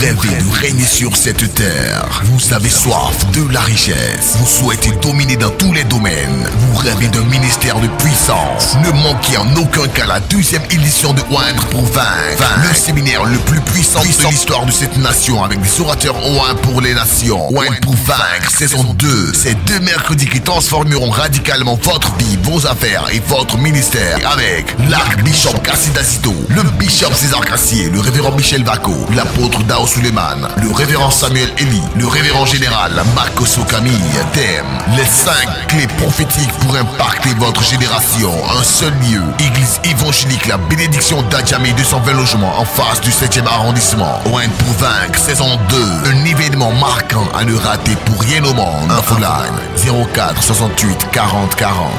rêvez de régner sur cette terre. Vous avez soif de la richesse. Vous souhaitez dominer dans tous les domaines. Vous rêvez d'un ministère de puissance. Ne manquez en aucun cas la 2e édition de Oindre pour vaincre. Le séminaire le plus puissant de l'histoire de cette nation avec des orateurs Oindre pour les nations. Oindre pour vaincre, saison 2. Ces 2 mercredis qui transformeront radicalement votre vie, vos affaires et votre ministère avec l'archbishop Cassida Zito, le bishop César Cassier, le révérend Michel Vaco, l'apôtre Dao Suleiman, le révérend Samuel Eli, le révérend général Marcos Camille. Thème: les 5 clés prophétiques pour impacter votre génération. Un seul lieu, église évangélique La Bénédiction d'Adjamé, 220 logements en face du 7e arrondissement. Oindre pour vaincre, saison 2. Un événement marquant à ne rater pour rien au monde. Infoline 04 68 40 40.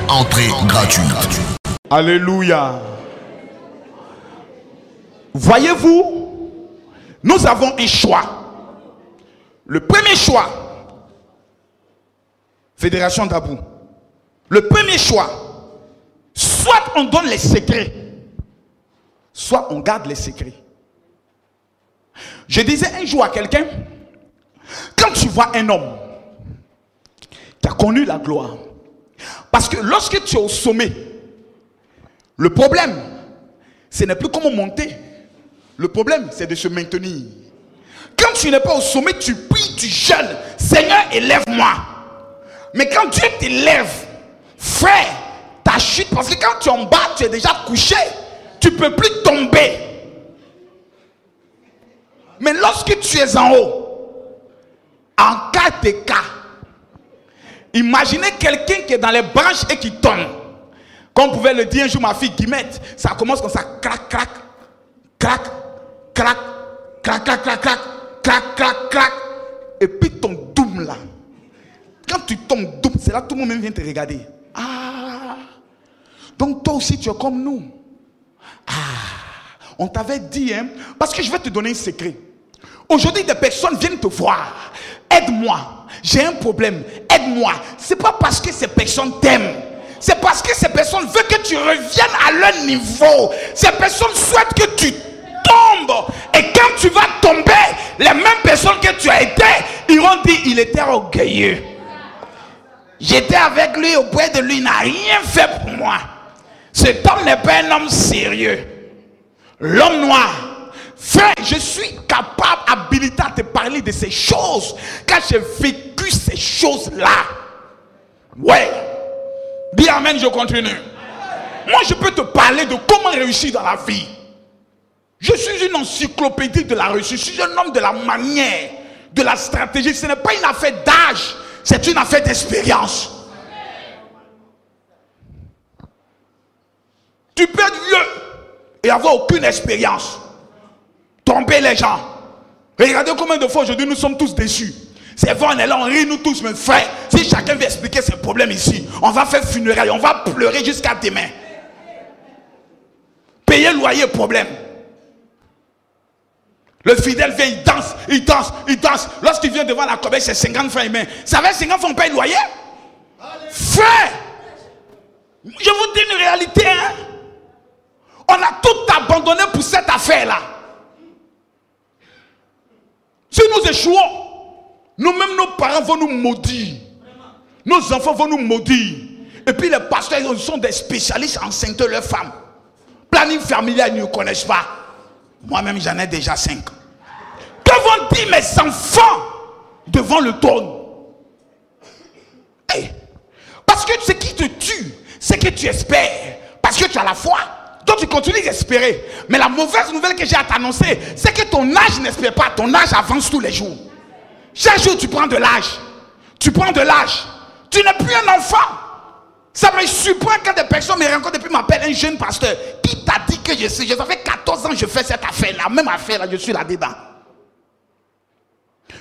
Entrée gratuite. Alléluia. Voyez-vous, nous avons un choix. Le premier choix, Fédération d'Abou. Le premier choix, soit on donne les secrets, soit on garde les secrets. Je disais un jour à quelqu'un, quand tu vois un homme qui a connu la gloire, parce que lorsque tu es au sommet, le problème, ce n'est plus comment monter. Le problème, c'est de se maintenir. Quand tu n'es pas au sommet, tu pries, tu jeûnes. Seigneur, élève-moi. Mais quand Dieu t'élève, frère, ta chute, parce que quand tu es en bas, tu es déjà couché. Tu ne peux plus tomber. Mais lorsque tu es en haut, en cas de cas, imaginez quelqu'un qui est dans les branches et qui tombe. Comme on pouvait le dire un jour, ma fille Guimette, ça commence comme ça, crac, crac, crac, crac, crac, crac, crac, crac, crac, crac, crac. Et puis ton doum là. Quand tu tombes doum, c'est là que tout le monde vient te regarder. Ah, donc toi aussi tu es comme nous. Ah, on t'avait dit, hein, parce que je vais te donner un secret. Aujourd'hui, des personnes viennent te voir. Aide-moi, j'ai un problème, aide-moi. C'est pas parce que ces personnes t'aiment. C'est parce que ces personnes veulent que tu reviennes à leur niveau. Ces personnes souhaitent que tu tombes. Et quand tu vas tomber, les mêmes personnes que tu as été, ils vont dire, il était orgueilleux. J'étais avec lui, auprès de lui, il n'a rien fait pour moi. Cet homme n'est pas un homme sérieux. L'homme noir. Frère, je suis capable, habilité à te parler de ces choses. Car j'ai vécu ces choses-là. Ouais. Dis amen, je continue. Moi, je peux te parler de comment réussir dans la vie. Je suis une encyclopédie de la réussite. Je suis un homme de la manière, de la stratégie. Ce n'est pas une affaire d'âge, c'est une affaire d'expérience. Tu peux être vieux et avoir aucune expérience. Tromper les gens. Regardez combien de fois aujourd'hui nous sommes tous déçus. C'est vrai, on est là, on rit nous tous, mais frère, si chacun veut expliquer ses problèmes ici, on va faire funérailles, on va pleurer jusqu'à demain. Payer loyer, problème. Le fidèle vient, il danse, il danse, il danse. Lorsqu'il vient devant la corbeille, c'est 50 francs, mais ça va, 50 francs, on paye le loyer. Frère, je vous dis une réalité, hein. On a tout abandonné pour cette affaire-là. Si nous échouons, nous-mêmes, nos parents vont nous maudire. Nos enfants vont nous maudire. Et puis les pasteurs, ils sont des spécialistes en sainteté de leurs femmes. Planning familial, ils ne connaissent pas. Moi-même, j'en ai déjà 5. Que vont dire mes enfants devant le trône? Hey, parce que ce qui te tue, c'est que tu espères. Parce que tu as la foi. Donc tu continues d'espérer. Mais la mauvaise nouvelle que j'ai à t'annoncer, c'est que ton âge n'espère pas. Ton âge avance tous les jours. Chaque jour, tu prends de l'âge. Tu prends de l'âge. Tu n'es plus un enfant. Ça me surprend quand des personnes me rencontrent et puis m'appellent un jeune pasteur. Qui t'a dit que je sais? Ça fait 14 ans que je fais cette affaire-là. Même affaire-là, je suis là-dedans.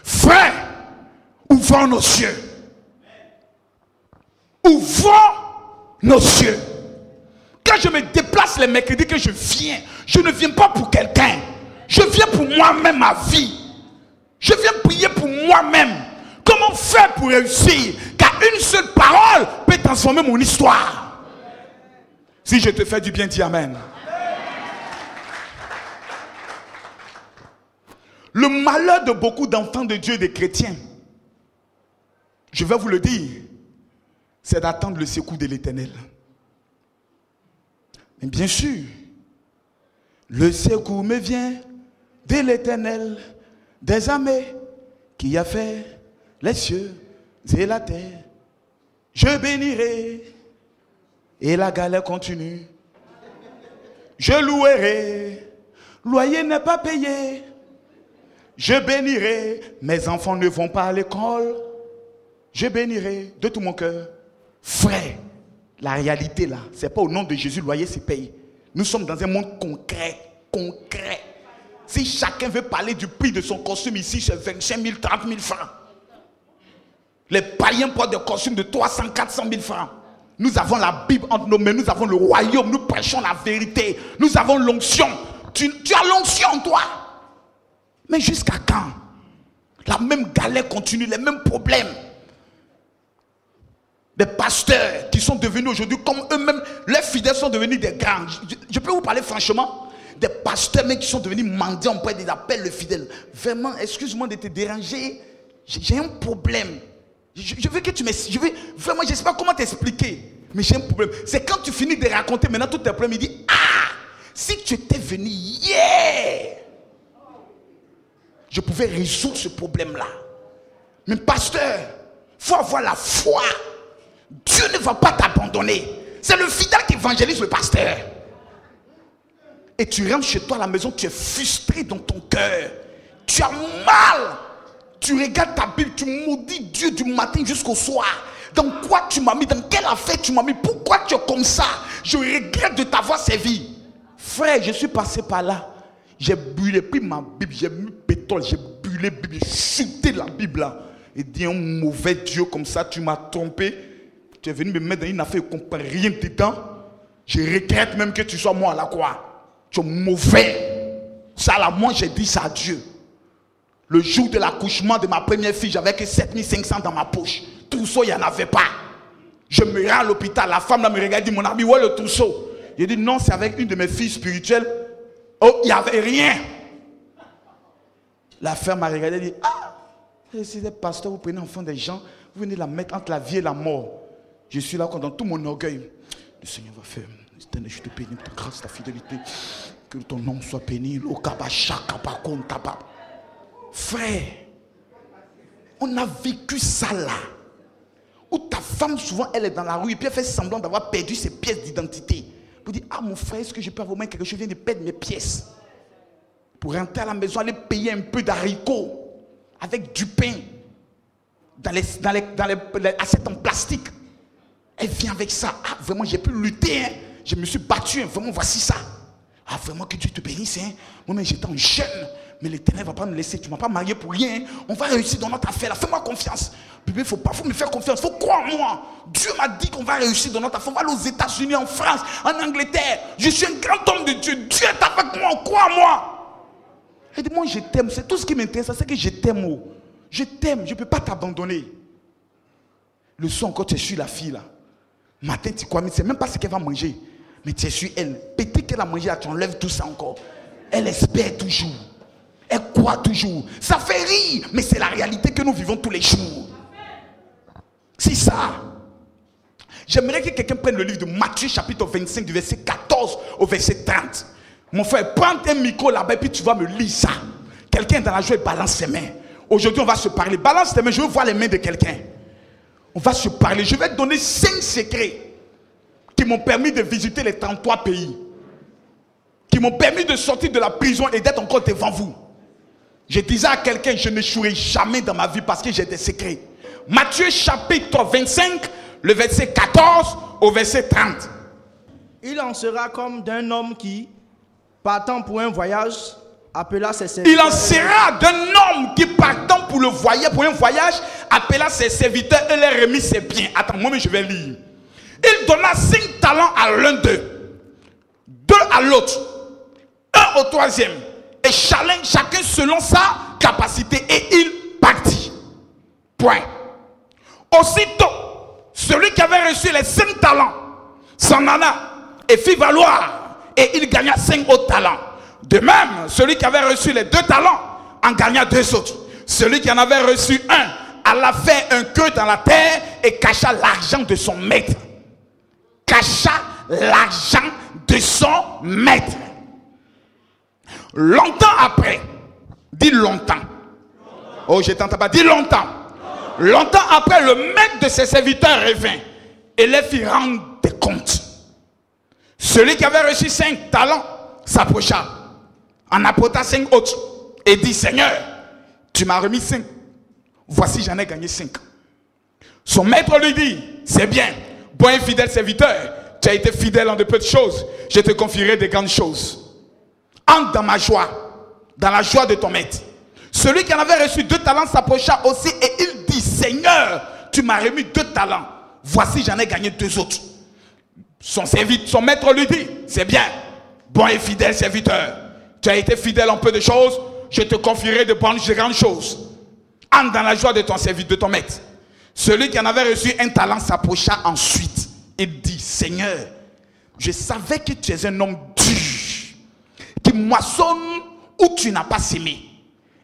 Frère, ouvrons nos cieux. Ouvrons nos cieux. Quand je me déplace les mercredis que je viens, je ne viens pas pour quelqu'un. Je viens pour moi-même, ma vie. Je viens prier pour moi-même. Comment faire pour réussir? Car une seule parole peut transformer mon histoire. Si je te fais du bien, dis amen. Le malheur de beaucoup d'enfants de Dieu et des chrétiens, je vais vous le dire, c'est d'attendre le secours de l'Éternel. Mais bien sûr, le secours me vient de l'Éternel, des armées, qui a fait les cieux et la terre. Je bénirai, et la galère continue. Je louerai, loyer n'est pas payé. Je bénirai, mes enfants ne vont pas à l'école. Je bénirai de tout mon cœur. Frère, la réalité là, c'est pas au nom de Jésus, le loyer se paye. Nous sommes dans un monde concret. Si chacun veut parler du prix de son costume ici, c'est 25 000, 30 000 francs. Les païens portent des costumes de 300, 400 000 francs. Nous avons la Bible entre nos mains, nous avons le royaume, nous prêchons la vérité. Nous avons l'onction. Tu as l'onction, toi. Mais jusqu'à quand? La même galère continue, les mêmes problèmes. Des pasteurs qui sont devenus aujourd'hui comme eux-mêmes, leurs fidèles sont devenus des grands. Je peux vous parler franchement, des pasteurs mais qui sont devenus mendiants, on peut dire, ils appellent le fidèle. Vraiment, excuse-moi de te déranger, j'ai un problème. Je veux que tu m'expliques, vraiment, je ne sais pas comment t'expliquer, mais j'ai un problème. C'est quand tu finis de raconter maintenant tous tes problèmes, il dit, ah, si tu étais venu hier, je pouvais résoudre ce problème-là. Mais pasteur, il faut avoir la foi. Dieu ne va pas t'abandonner. C'est le fidèle qui évangélise le pasteur. Et tu rentres chez toi à la maison, tu es frustré dans ton cœur. Tu as mal. Tu regardes ta Bible, tu maudis Dieu du matin jusqu'au soir. Dans quoi tu m'as mis? Dans quelle affaire tu m'as mis? Pourquoi tu es comme ça? Je regrette de t'avoir servi. Frère, je suis passé par là. J'ai brûlé, pris ma Bible, j'ai mis pétrole, j'ai brûlé la Bible, j'ai chuté la Bible là. Et dit un mauvais Dieu comme ça, tu m'as trompé. Tu es venu me mettre dans une affaire, je ne comprends rien dedans. Je regrette même que tu sois moi à la croix. Tu es mauvais. Ça là, moi j'ai dit ça à Dieu. Le jour de l'accouchement de ma première fille, j'avais que 7500 dans ma poche. Trousseau, il n'y en avait pas. Je me rends à l'hôpital, la femme là me regarde, dit mon ami, où est le trousseau? J'ai dit non, c'est avec une de mes filles spirituelles. Oh, il n'y avait rien. La femme m'a regardé et dit, ah, c'est des pasteurs, vous prenez l'enfant des gens, vous venez la mettre entre la vie et la mort. Je suis là dans tout mon orgueil. Le Seigneur va faire. Éternel, je te bénis ta grâce, ta fidélité. Que ton nom soit béni. Frère, on a vécu ça là. Où ta femme, souvent, elle est dans la rue et puis elle fait semblant d'avoir perdu ses pièces d'identité. Pour dire, ah mon frère, est-ce que je peux avoir quelque chose? Je viens de perdre mes pièces. Pour rentrer à la maison, aller payer un peu d'haricots avec du pain dans les assiettes en plastique. Elle vient avec ça. Ah, vraiment, j'ai pu lutter. Hein. Je me suis battu. Hein. Vraiment, voici ça. Ah, vraiment, que Dieu te bénisse. Hein. Moi-même, j'étais en jeune. Mais l'Éternel ne va pas me laisser. Tu ne m'as pas marié pour rien. Hein. On va réussir dans notre affaire. Fais-moi confiance. Bébé, faut me faire confiance. Il faut croire en moi. Dieu m'a dit qu'on va réussir dans notre affaire. On va aller aux États-Unis, en France, en Angleterre. Je suis un grand homme de Dieu. Dieu est avec moi. Crois en moi. Elle dit, moi, je t'aime. C'est tout ce qui m'intéresse. C'est que je t'aime. Oh. Je t'aime. Je ne peux pas t'abandonner. Le soir encore, tu es sur la fille là. Matin, tu crois, mais c'est même pas ce qu'elle va manger. Mais tu es sur elle. Peut-être qu'elle a mangé, tu enlèves tout ça encore. Elle espère toujours. Elle croit toujours. Ça fait rire, mais c'est la réalité que nous vivons tous les jours. C'est ça. J'aimerais que quelqu'un prenne le livre de Matthieu, chapitre 25, du verset 14 au verset 30. Mon frère, prends un micro là-bas et puis tu vas me lire ça. Quelqu'un dans la joie balance ses mains. Aujourd'hui, on va se parler. Balance tes mains, je veux voir les mains de quelqu'un. On va se parler. Je vais te donner 5 secrets qui m'ont permis de visiter les 33 pays. Qui m'ont permis de sortir de la prison et d'être encore devant vous. Je disais à quelqu'un, je n'échouerai jamais dans ma vie parce que j'ai des secrets. Matthieu chapitre 25, le verset 14 au verset 30. Il en sera comme d'un homme qui, partant pour un voyage, appela ses serviteurs. Il en sera d'un homme qui, partant pour un voyage, appela ses serviteurs et leur remit ses biens. Attends, moi-même je vais lire. Il donna 5 talents à l'un d'eux, 2 à l'autre, 1 au troisième, et chacun selon sa capacité, et il partit. Point. Aussitôt, celui qui avait reçu les 5 talents s'en alla et fit valoir, et il gagna 5 autres talents. De même, celui qui avait reçu les 2 talents en gagna 2 autres. Celui qui en avait reçu un alla faire un creux dans la terre et cacha l'argent de son maître. Cacha l'argent de son maître. Longtemps après, dis longtemps. Oh, je t'entends pas, dis longtemps. Longtemps après, le maître de ses serviteurs revint et les fit rendre des comptes. Celui qui avait reçu 5 talents s'approcha, en apporta 5 autres et dit: Seigneur, tu m'as remis 5. Voici, j'en ai gagné 5. Son maître lui dit: c'est bien, bon et fidèle serviteur, tu as été fidèle en de peu de choses, je te confierai de grandes choses. Entre dans ma joie, dans la joie de ton maître. Celui qui en avait reçu 2 talents s'approcha aussi et il dit: Seigneur, tu m'as remis 2 talents, voici, j'en ai gagné 2 autres. Son maître lui dit: c'est bien, bon et fidèle serviteur, tu as été fidèle en peu de choses, je te confierai de grandes choses. Entre dans la joie de ton serviteur, de ton maître. Celui qui en avait reçu 1 talent s'approcha ensuite et dit: Seigneur, je savais que tu es un homme dur, qui moissonne où tu n'as pas sémé,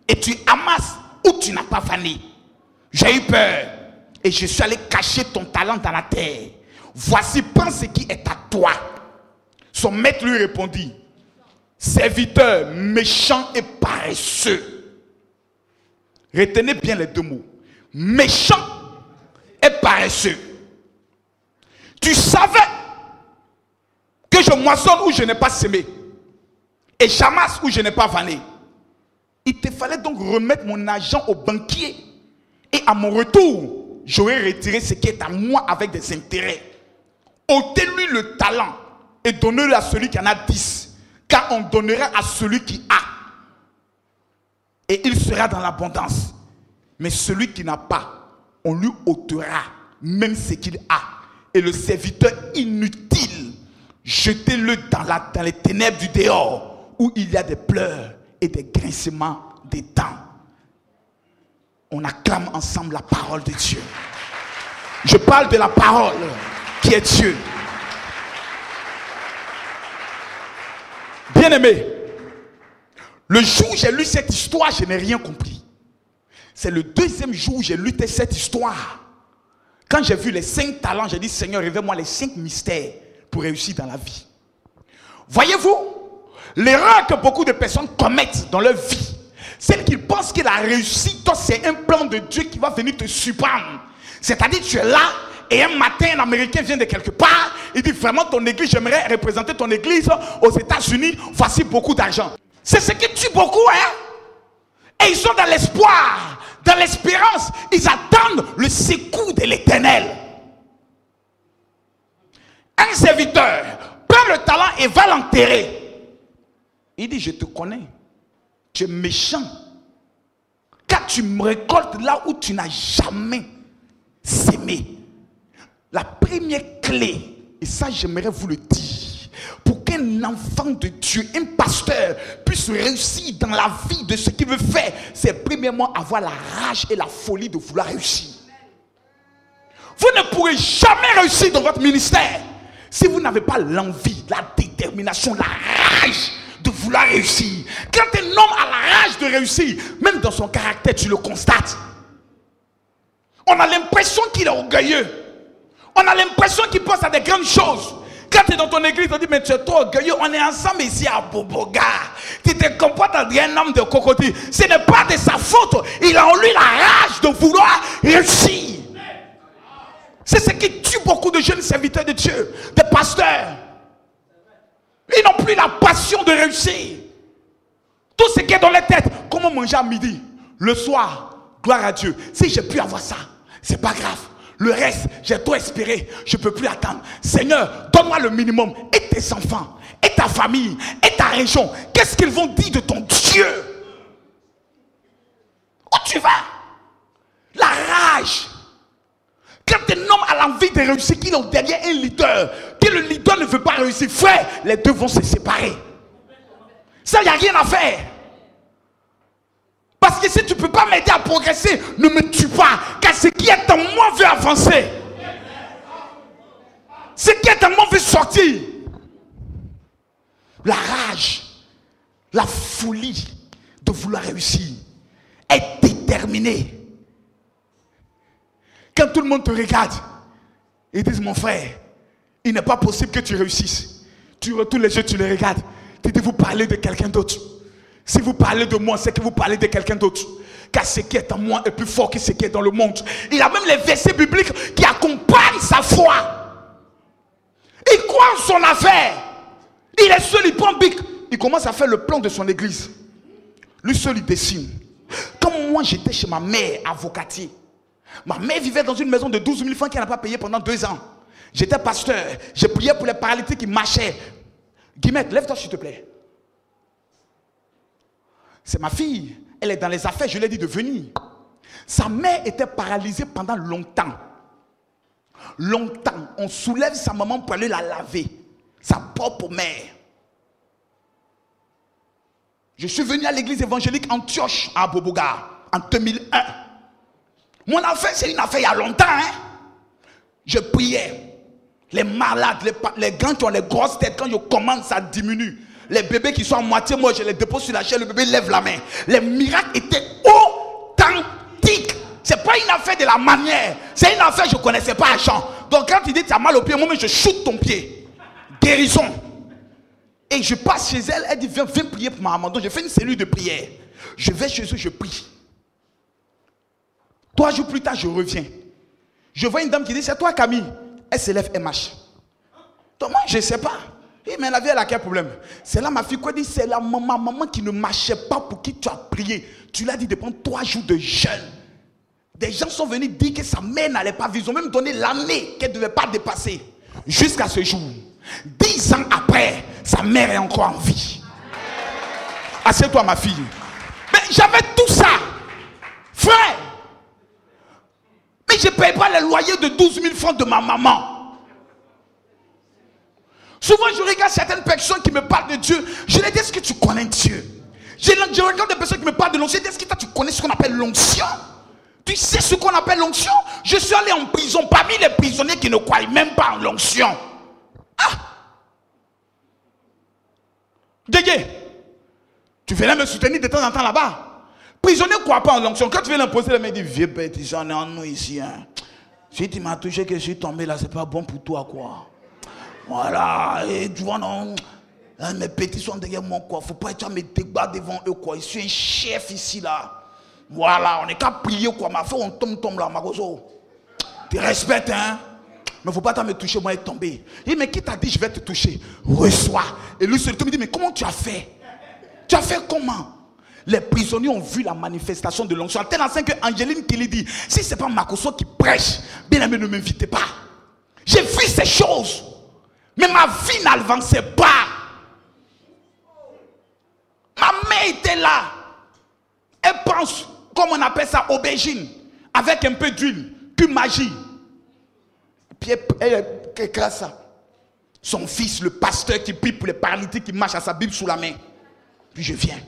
et tu amasses où tu n'as pas fané. J'ai eu peur et je suis allé cacher ton talent dans la terre. Voici, prends ce qui est à toi. Son maître lui répondit: serviteur méchant et paresseux. Retenez bien les 2 mots. Méchant et paresseux. Tu savais que je moissonne où je n'ai pas semé et j'amasse où je n'ai pas vanné. Il te fallait donc remettre mon argent au banquier et à mon retour, j'aurais retiré ce qui est à moi avec des intérêts. Ôtez-lui le talent et donnez-le à celui qui en a 10, car on donnera à celui qui a. Et il sera dans l'abondance. Mais celui qui n'a pas, on lui ôtera même ce qu'il a. Et le serviteur inutile, jetez-le dans les ténèbres du dehors, où il y a des pleurs et des grincements des dents. On acclame ensemble la parole de Dieu. Je parle de la parole qui est Dieu. Bien-aimé, le jour où j'ai lu cette histoire, je n'ai rien compris. C'est le 2e jour où j'ai lu cette histoire. Quand j'ai vu les 5 talents, j'ai dit: Seigneur, révèle-moi les 5 mystères pour réussir dans la vie. Voyez-vous, l'erreur que beaucoup de personnes commettent dans leur vie, c'est qu'ils pensent que la réussite, c'est un plan de Dieu qui va venir te surprendre. C'est-à-dire, tu es là et un matin, un Américain vient de quelque part, il dit: vraiment, ton église, j'aimerais représenter ton église aux États-Unis, voici beaucoup d'argent. C'est ce qui tue beaucoup, hein? Et ils sont dans l'espoir, dans l'espérance, ils attendent le secours de l'Éternel. Un serviteur prend le talent et va l'enterrer. Il dit: je te connais, tu es méchant, car tu me récoltes là où tu n'as jamais sémé. La première clé, et ça j'aimerais vous le dire, pour qu'un enfant de Dieu, un pasteur, puisse réussir dans la vie de ce qu'il veut faire, c'est premièrement avoir la rage et la folie de vouloir réussir. Vous ne pourrez jamais réussir dans votre ministère si vous n'avez pas l'envie, la détermination, la rage de vouloir réussir. Quand un homme a la rage de réussir, même dans son caractère, tu le constates. On a l'impression qu'il est orgueilleux. On a l'impression qu'il pense à des grandes choses. Quand tu es dans ton église, on dit: mais tu es trop orgueilleux, on est ensemble ici à Boboga. Tu te comportes en un homme de cocotier. Ce n'est pas de sa faute. Il a en lui la rage de vouloir réussir. C'est ce qui tue beaucoup de jeunes serviteurs de Dieu, des pasteurs. Ils n'ont plus la passion de réussir. Tout ce qui est dans leur tête, comment manger à midi, le soir, gloire à Dieu. Si j'ai pu avoir ça, c'est pas grave. Le reste, j'ai trop espéré, je ne peux plus attendre. Seigneur, donne-moi le minimum. Et tes enfants, et ta famille, et ta région, qu'est-ce qu'ils vont dire de ton Dieu? Où tu vas? La rage. Quand un homme a l'envie de réussir, qu'il est derrière un leader, que le leader ne veut pas réussir, frère, les deux vont se séparer. Ça, il n'y a rien à faire. Parce que si tu ne peux pas m'aider à progresser, ne me tue pas. Car ce qui est en moi veut avancer. Ce qui est en moi veut sortir. La rage, la folie de vouloir réussir. terminé. Quand tout le monde te regarde, ils disent, mon frère, il n'est pas possible que tu réussisses. Tu retournes les yeux, tu les regardes. Tu dis, vous parlez de quelqu'un d'autre. Si vous parlez de moi, c'est que vous parlez de quelqu'un d'autre. Car ce qui est en moi est plus fort que ce qui est dans le monde. Il a même les versets bibliques qui accompagnent sa foi. Il croit en son affaire. Il est seul, il prend bic. Il commence à faire le plan de son église. Lui seul, il dessine. Comme moi, j'étais chez ma mère, avocatier. Ma mère vivait dans une maison de 12 000 francs qu'elle n'a pas payé pendant 2 ans. J'étais pasteur. Je priais pour les paralytiques qui marchaient. Guillemette, lève-toi s'il te plaît. C'est ma fille. Elle est dans les affaires. Je lui ai dit de venir. Sa mère était paralysée pendant longtemps. Longtemps. On soulève sa maman pour aller la laver. Sa propre mère. Je suis venu à l'église évangélique Antioche à Boboga en 2001. Mon affaire, c'est une affaire il y a longtemps. Hein? Je priais. Les malades, les grands qui ont les grosses têtes, quand je commence, ça diminue. Les bébés qui sont à moitié, moi je les dépose sur la chaise, le bébé lève la main. Les miracles étaient authentiques. C'est pas une affaire de la manière. C'est une affaire que je ne connaissais pas à Jean. Donc quand il dit tu as mal au pied, moi je shoot ton pied. Guérison. Et je passe chez elle, elle dit viens prier pour ma maman. Donc je fais une cellule de prière. Je vais chez eux, je prie. 3 jours plus tard, je reviens. Je vois une dame qui dit c'est toi Camille. Elle se lève, elle marche. Donc moi je ne sais pas. Mais la vie elle a quel problème? C'est là ma fille qui dit c'est la maman qui ne marchait pas pour qui tu as prié. Tu l'as dit de prendre 3 jours de jeûne. Des gens sont venus dire que sa mère n'allait pas vivre. Ils ont même donné l'année qu'elle ne devait pas dépasser. Jusqu'à ce jour. 10 ans après, sa mère est encore en vie. Assieds-toi ma fille. Mais j'avais tout ça. Frère. Mais je ne paye pas le loyer de 12 000 francs de ma maman. Souvent je regarde certaines personnes qui me parlent de Dieu. Je leur dis est-ce que tu connais Dieu? Je regarde des personnes qui me parlent de l'onction. Est-ce que toi tu connais ce qu'on appelle l'onction? Tu sais ce qu'on appelle l'onction? Je suis allé en prison parmi les prisonniers qui ne croient même pas en l'onction. Ah! Dégué, tu venais me soutenir de temps en temps là-bas. Prisonnier ne croit pas en l'onction. Quand tu viens l'imposer, le mec dit vieux bête, j'en ai en nous ici. Hein. Si tu m'as touché, que je suis tombé là, c'est pas bon pour toi quoi. Voilà, et tu vois non, mes petits sont derrière moi quoi. Faut pas être à me débattre devant eux quoi. Je suis un chef ici là. Voilà, on n'est qu'à prier quoi. Ma fille on tombe là, Magozo. Tu respectes hein. Mais faut pas t'en me toucher, moi être tombé. Et mais qui t'a dit je vais te toucher? Reçois. Et lui seul me dit mais comment tu as fait? Tu as fait comment? Les prisonniers ont vu la manifestation de l'onction. Tel enseigne que Angéline qui lui dit si c'est pas Makoso qui prêche, bien aimé ne m'invitez pas. J'ai vu ces choses. Mais ma vie n'avançait pas. Ma mère était là. Elle pense, comme on appelle ça, aubergine. Avec un peu d'huile, puis magie. Puis elle écrase ça. Son fils, le pasteur qui prie pour les paralytiques, qui marche à sa Bible sous la main. Puis je viens.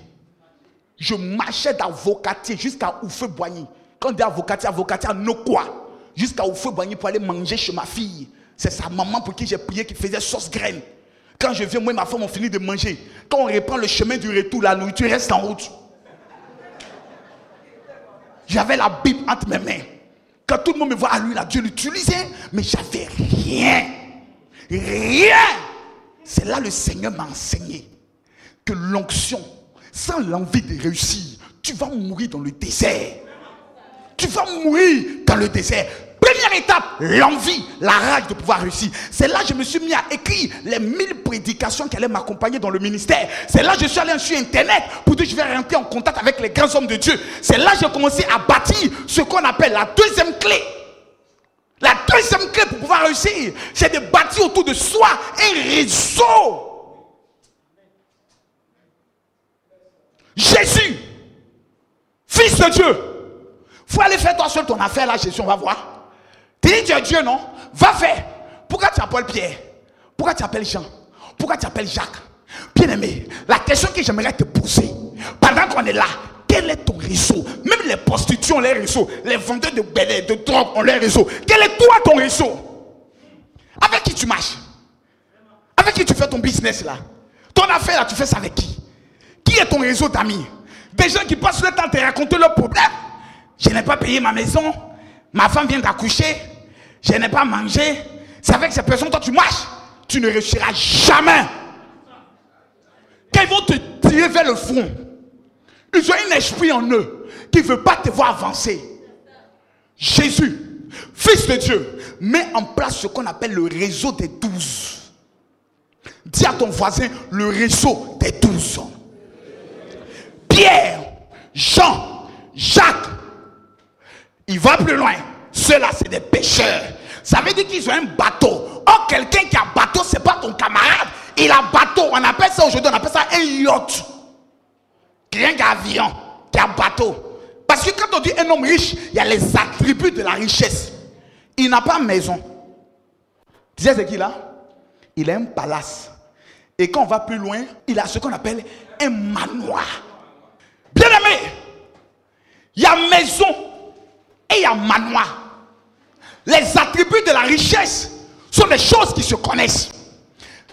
Je marchais d'Avocatier jusqu'à Oufeu-Boigny. Quand on dit Avocatier, Avocatier à Nokwa. Jusqu'à Oufeu-Boigny pour aller manger chez ma fille. C'est sa maman pour qui j'ai prié qui faisait sauce graine. Quand je viens, moi et ma femme on finit de manger. Quand on reprend le chemin du retour, la nourriture reste en route. J'avais la Bible entre mes mains. Quand tout le monde me voit, lui, là, Dieu l'utilisait, mais j'avais rien. Rien. C'est là le Seigneur m'a enseigné que l'onction, sans l'envie de réussir, tu vas mourir dans le désert. Tu vas mourir dans le désert. Première étape, l'envie, la rage de pouvoir réussir. C'est là que je me suis mis à écrire les 1000 prédications qui allaient m'accompagner dans le ministère. C'est là que je suis allé sur Internet pour dire que je vais rentrer en contact avec les grands hommes de Dieu. C'est là que j'ai commencé à bâtir ce qu'on appelle la deuxième clé. La deuxième clé pour pouvoir réussir, c'est de bâtir autour de soi un réseau. Jésus, fils de Dieu. Il faut aller faire toi seul ton affaire là, Jésus, on va voir. Tu dis tu es Dieu, non? Va faire. Pourquoi tu appelles Pierre? Pourquoi tu appelles Jean? Pourquoi tu appelles Jacques? Bien aimé, la question que j'aimerais te poser, pendant qu'on est là, quel est ton réseau? Même les prostituées ont leur réseau. Les vendeurs de bélets, de drogue ont leur réseau. Quel est toi ton réseau? Avec qui tu marches? Avec qui tu fais ton business là? Ton affaire là, tu fais ça avec qui? Qui est ton réseau d'amis? Des gens qui passent le temps à te raconter leurs problèmes. Je n'ai pas payé ma maison. Ma femme vient d'accoucher. Je n'ai pas mangé. C'est avec ces personnes, toi tu marches. Tu ne réussiras jamais. Quand ils vont te tirer vers le front, ils ont un esprit en eux qui ne veut pas te voir avancer. Jésus, Fils de Dieu, met en place ce qu'on appelle le réseau des 12. Dis à ton voisin, le réseau des 12. Pierre, Jean, Jacques, il va plus loin. Ceux-là, c'est des pécheurs. Ça veut dire qu'ils ont un bateau. Or, quelqu'un qui a bateau, ce n'est pas ton camarade. Il a bateau. On appelle ça aujourd'hui, on appelle ça un yacht. Rien qu'avion, qui a bateau. Parce que quand on dit un homme riche, il y a les attributs de la richesse. Il n'a pas maison. Tu sais ce qu'il a? Il a un palace. Et quand on va plus loin, il a ce qu'on appelle un manoir. Bien aimé, il y a maison et il y a manoir. Les attributs de la richesse sont des choses qui se connaissent.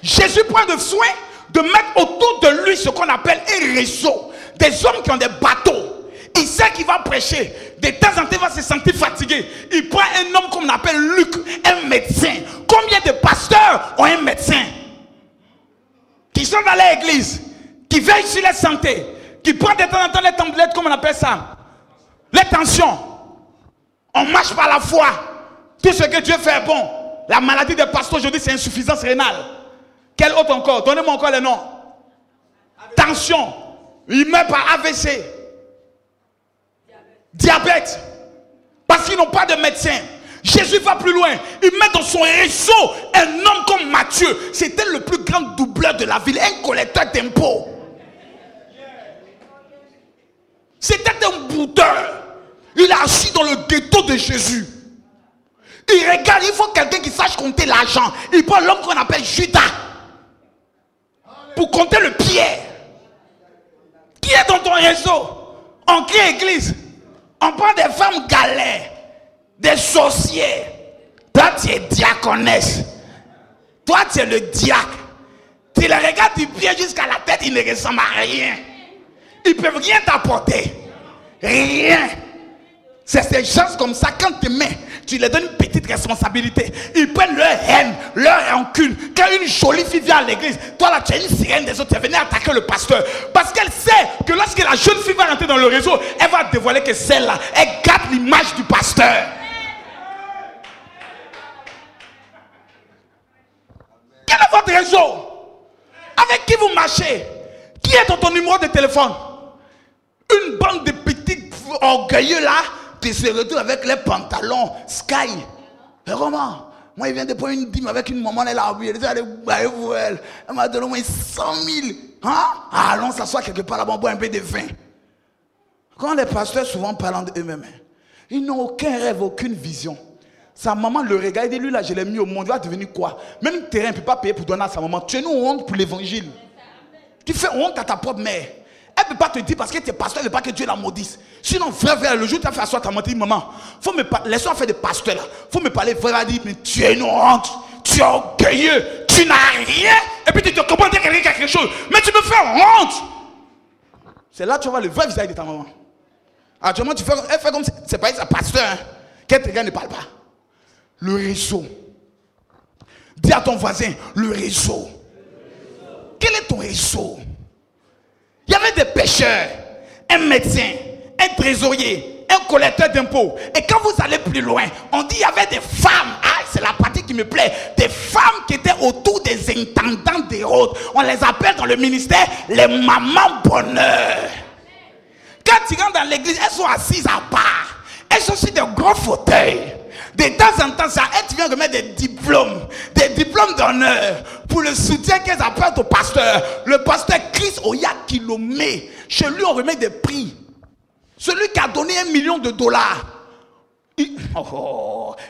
Jésus prend le soin de mettre autour de lui ce qu'on appelle un réseau. Des hommes qui ont des bateaux. Il sait qu'il va prêcher. De temps en temps, il va se sentir fatigué. Il prend un homme comme on appelle Luc, un médecin. Combien de pasteurs ont un médecin? Qui sont dans l'église, qui veillent sur la santé, qui prennent de temps en temps les tablettes, comme on appelle ça. Les tensions. On marche par la foi. Tout ce que Dieu fait est bon. La maladie des pasteurs aujourd'hui, c'est insuffisance rénale. Quel autre encore? Donnez-moi encore les noms. Tension. Il meurt par AVC. Diabète. Parce qu'ils n'ont pas de médecin. Jésus va plus loin. Il met dans son réseau un homme comme Matthieu. C'était le plus grand doubleur de la ville. Un collecteur d'impôts. C'était un boudeur. Il est assis dans le ghetto de Jésus. Il regarde, il faut quelqu'un qui sache compter l'argent. Il prend l'homme qu'on appelle Judas pour compter le Pierre. Qui est dans ton réseau? On crée église. On prend des femmes galères, des sorcières. Toi, tu es diaconesse. Toi, tu es le diacre. Tu les regardes du pied jusqu'à la tête, ils ne ressemblent à rien. Ils ne peuvent rien t'apporter. Rien. C'est ces gens comme ça, quand tu mets, tu leur donnes une petite responsabilité. Ils prennent leur haine, leur rancune. Quand une jolie fille vient à l'église, toi là tu es une sirène des autres, tu es venu attaquer le pasteur. Parce qu'elle sait que lorsque la jeune fille va rentrer dans le réseau, elle va dévoiler que celle-là, elle garde l'image du pasteur. Quel est votre réseau? Avec qui vous marchez? Qui est dans ton numéro de téléphone? Une bande de petits orgueilleux là, qui se retrouvent avec les pantalons Sky. Et comment? Moi, il vient de prendre une dîme avec une maman, elle a oublié. Elle m'a donné au moins 100 000. Hein? Allons s'asseoir quelque part là-bas, on boit un peu de vin. Quand les pasteurs souvent parlent d'eux-mêmes, ils n'ont aucun rêve, aucune vision. Sa maman le regarde et dit, lui là, je l'ai mis au monde, il va devenir quoi? Même terrain, il ne peut pas payer pour donner à sa maman. Tu es nous honte pour l'évangile. Tu fais honte à ta propre mère. Elle ne peut pas te dire parce que tu es pasteur, elle ne veut pas que Dieu la maudisse. Sinon, frère, le jour où tu as fait asseoir ta maman, tu dis, maman, laisse-moi faire des pasteurs là. Il faut me parler, frère, elle dit, mais tu es une honte, tu es orgueilleux, tu n'as rien. Et puis tu te comprends dès qu'elle dit quelque chose. Mais tu me fais honte. C'est là que tu vois le vrai visage de ta maman. Actuellement, elle fait comme si c'est pas un pasteur, hein, qu'elle te regarde ne parle pas. Le réseau. Dis à ton voisin, le réseau. Quel est ton réseau? Il y avait des pêcheurs, un médecin, un trésorier, un collecteur d'impôts. Et quand vous allez plus loin, on dit qu'il y avait des femmes. Ah, c'est la partie qui me plaît. Des femmes qui étaient autour des intendants d'Hérode. On les appelle dans le ministère les mamans bonheur. Quand tu rentres dans l'église, elles sont assises à part. Elles sont sur des gros fauteuils. De temps en temps, ça aide, tu viens remettre des diplômes d'honneur pour le soutien qu'elles apportent au pasteur. Le pasteur Chris Oya Kilomé, chez lui on remet des prix. Celui qui a donné $1 million,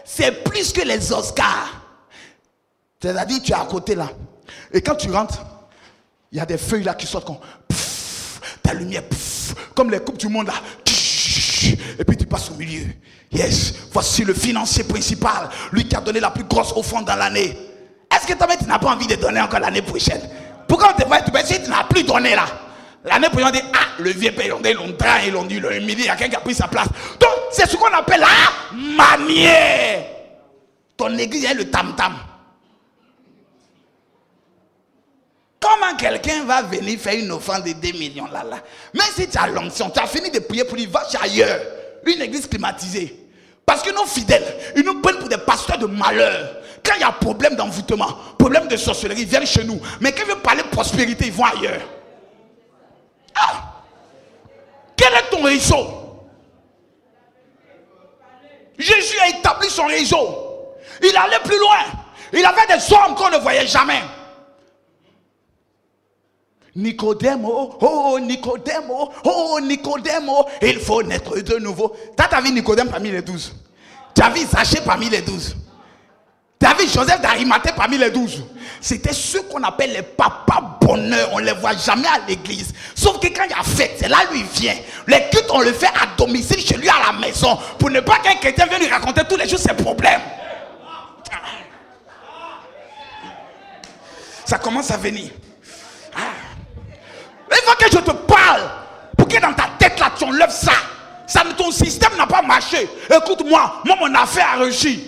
c'est plus que les Oscars. C'est-à-dire, tu es à côté là. Et quand tu rentres, il y a des feuilles là qui sortent comme ta lumière, comme les coupes du monde là. Et puis tu passes au milieu. Yes, voici le financier principal, lui qui a donné la plus grosse offrande dans l'année. Est-ce que toi-même tu n'as pas envie de donner encore l'année prochaine? Pourquoi on te voit, si tu n'as plus donné là? L'année prochaine on dit, ah, le vieux père, ils l'ont trahi, ils l'ont dit, ils l'ont humilié, il y a quelqu'un qui a pris sa place. Donc, c'est ce qu'on appelle la manière. Ton église est le tam-tam. Comment quelqu'un va venir faire une offrande de 2 millions là? Même si tu as l'onction, tu as fini de prier pour lui, va ailleurs. Une église climatisée. Parce que nos fidèles, ils nous prennent pour des pasteurs de malheur. Quand il y a problème d'envoûtement, problème de sorcellerie, ils viennent chez nous. Mais quand ils veulent parler de prospérité, ils vont ailleurs. Ah! Quel est ton réseau? Jésus a établi son réseau. Il allait plus loin. Il avait des hommes qu'on ne voyait jamais. Nicodème, oh Nicodème, oh Nicodème, il faut naître de nouveau. Tu as vu Nicodème parmi les 12. Tu as vu Zachée parmi les 12. Tu as vu Joseph d'Arimathée parmi les 12. C'était ceux qu'on appelle les papas bonheur. On ne les voit jamais à l'église. Sauf que quand il y a fête, c'est là lui vient. Les cultes, on le fait à domicile chez lui à la maison. Pour ne pas qu'un chrétien vienne lui raconter tous les jours ses problèmes. Ça commence à venir. Il faut que je te parle pour que dans ta tête là tu enlèves ça. Ton système n'a pas marché. Écoute-moi, moi mon affaire a réussi.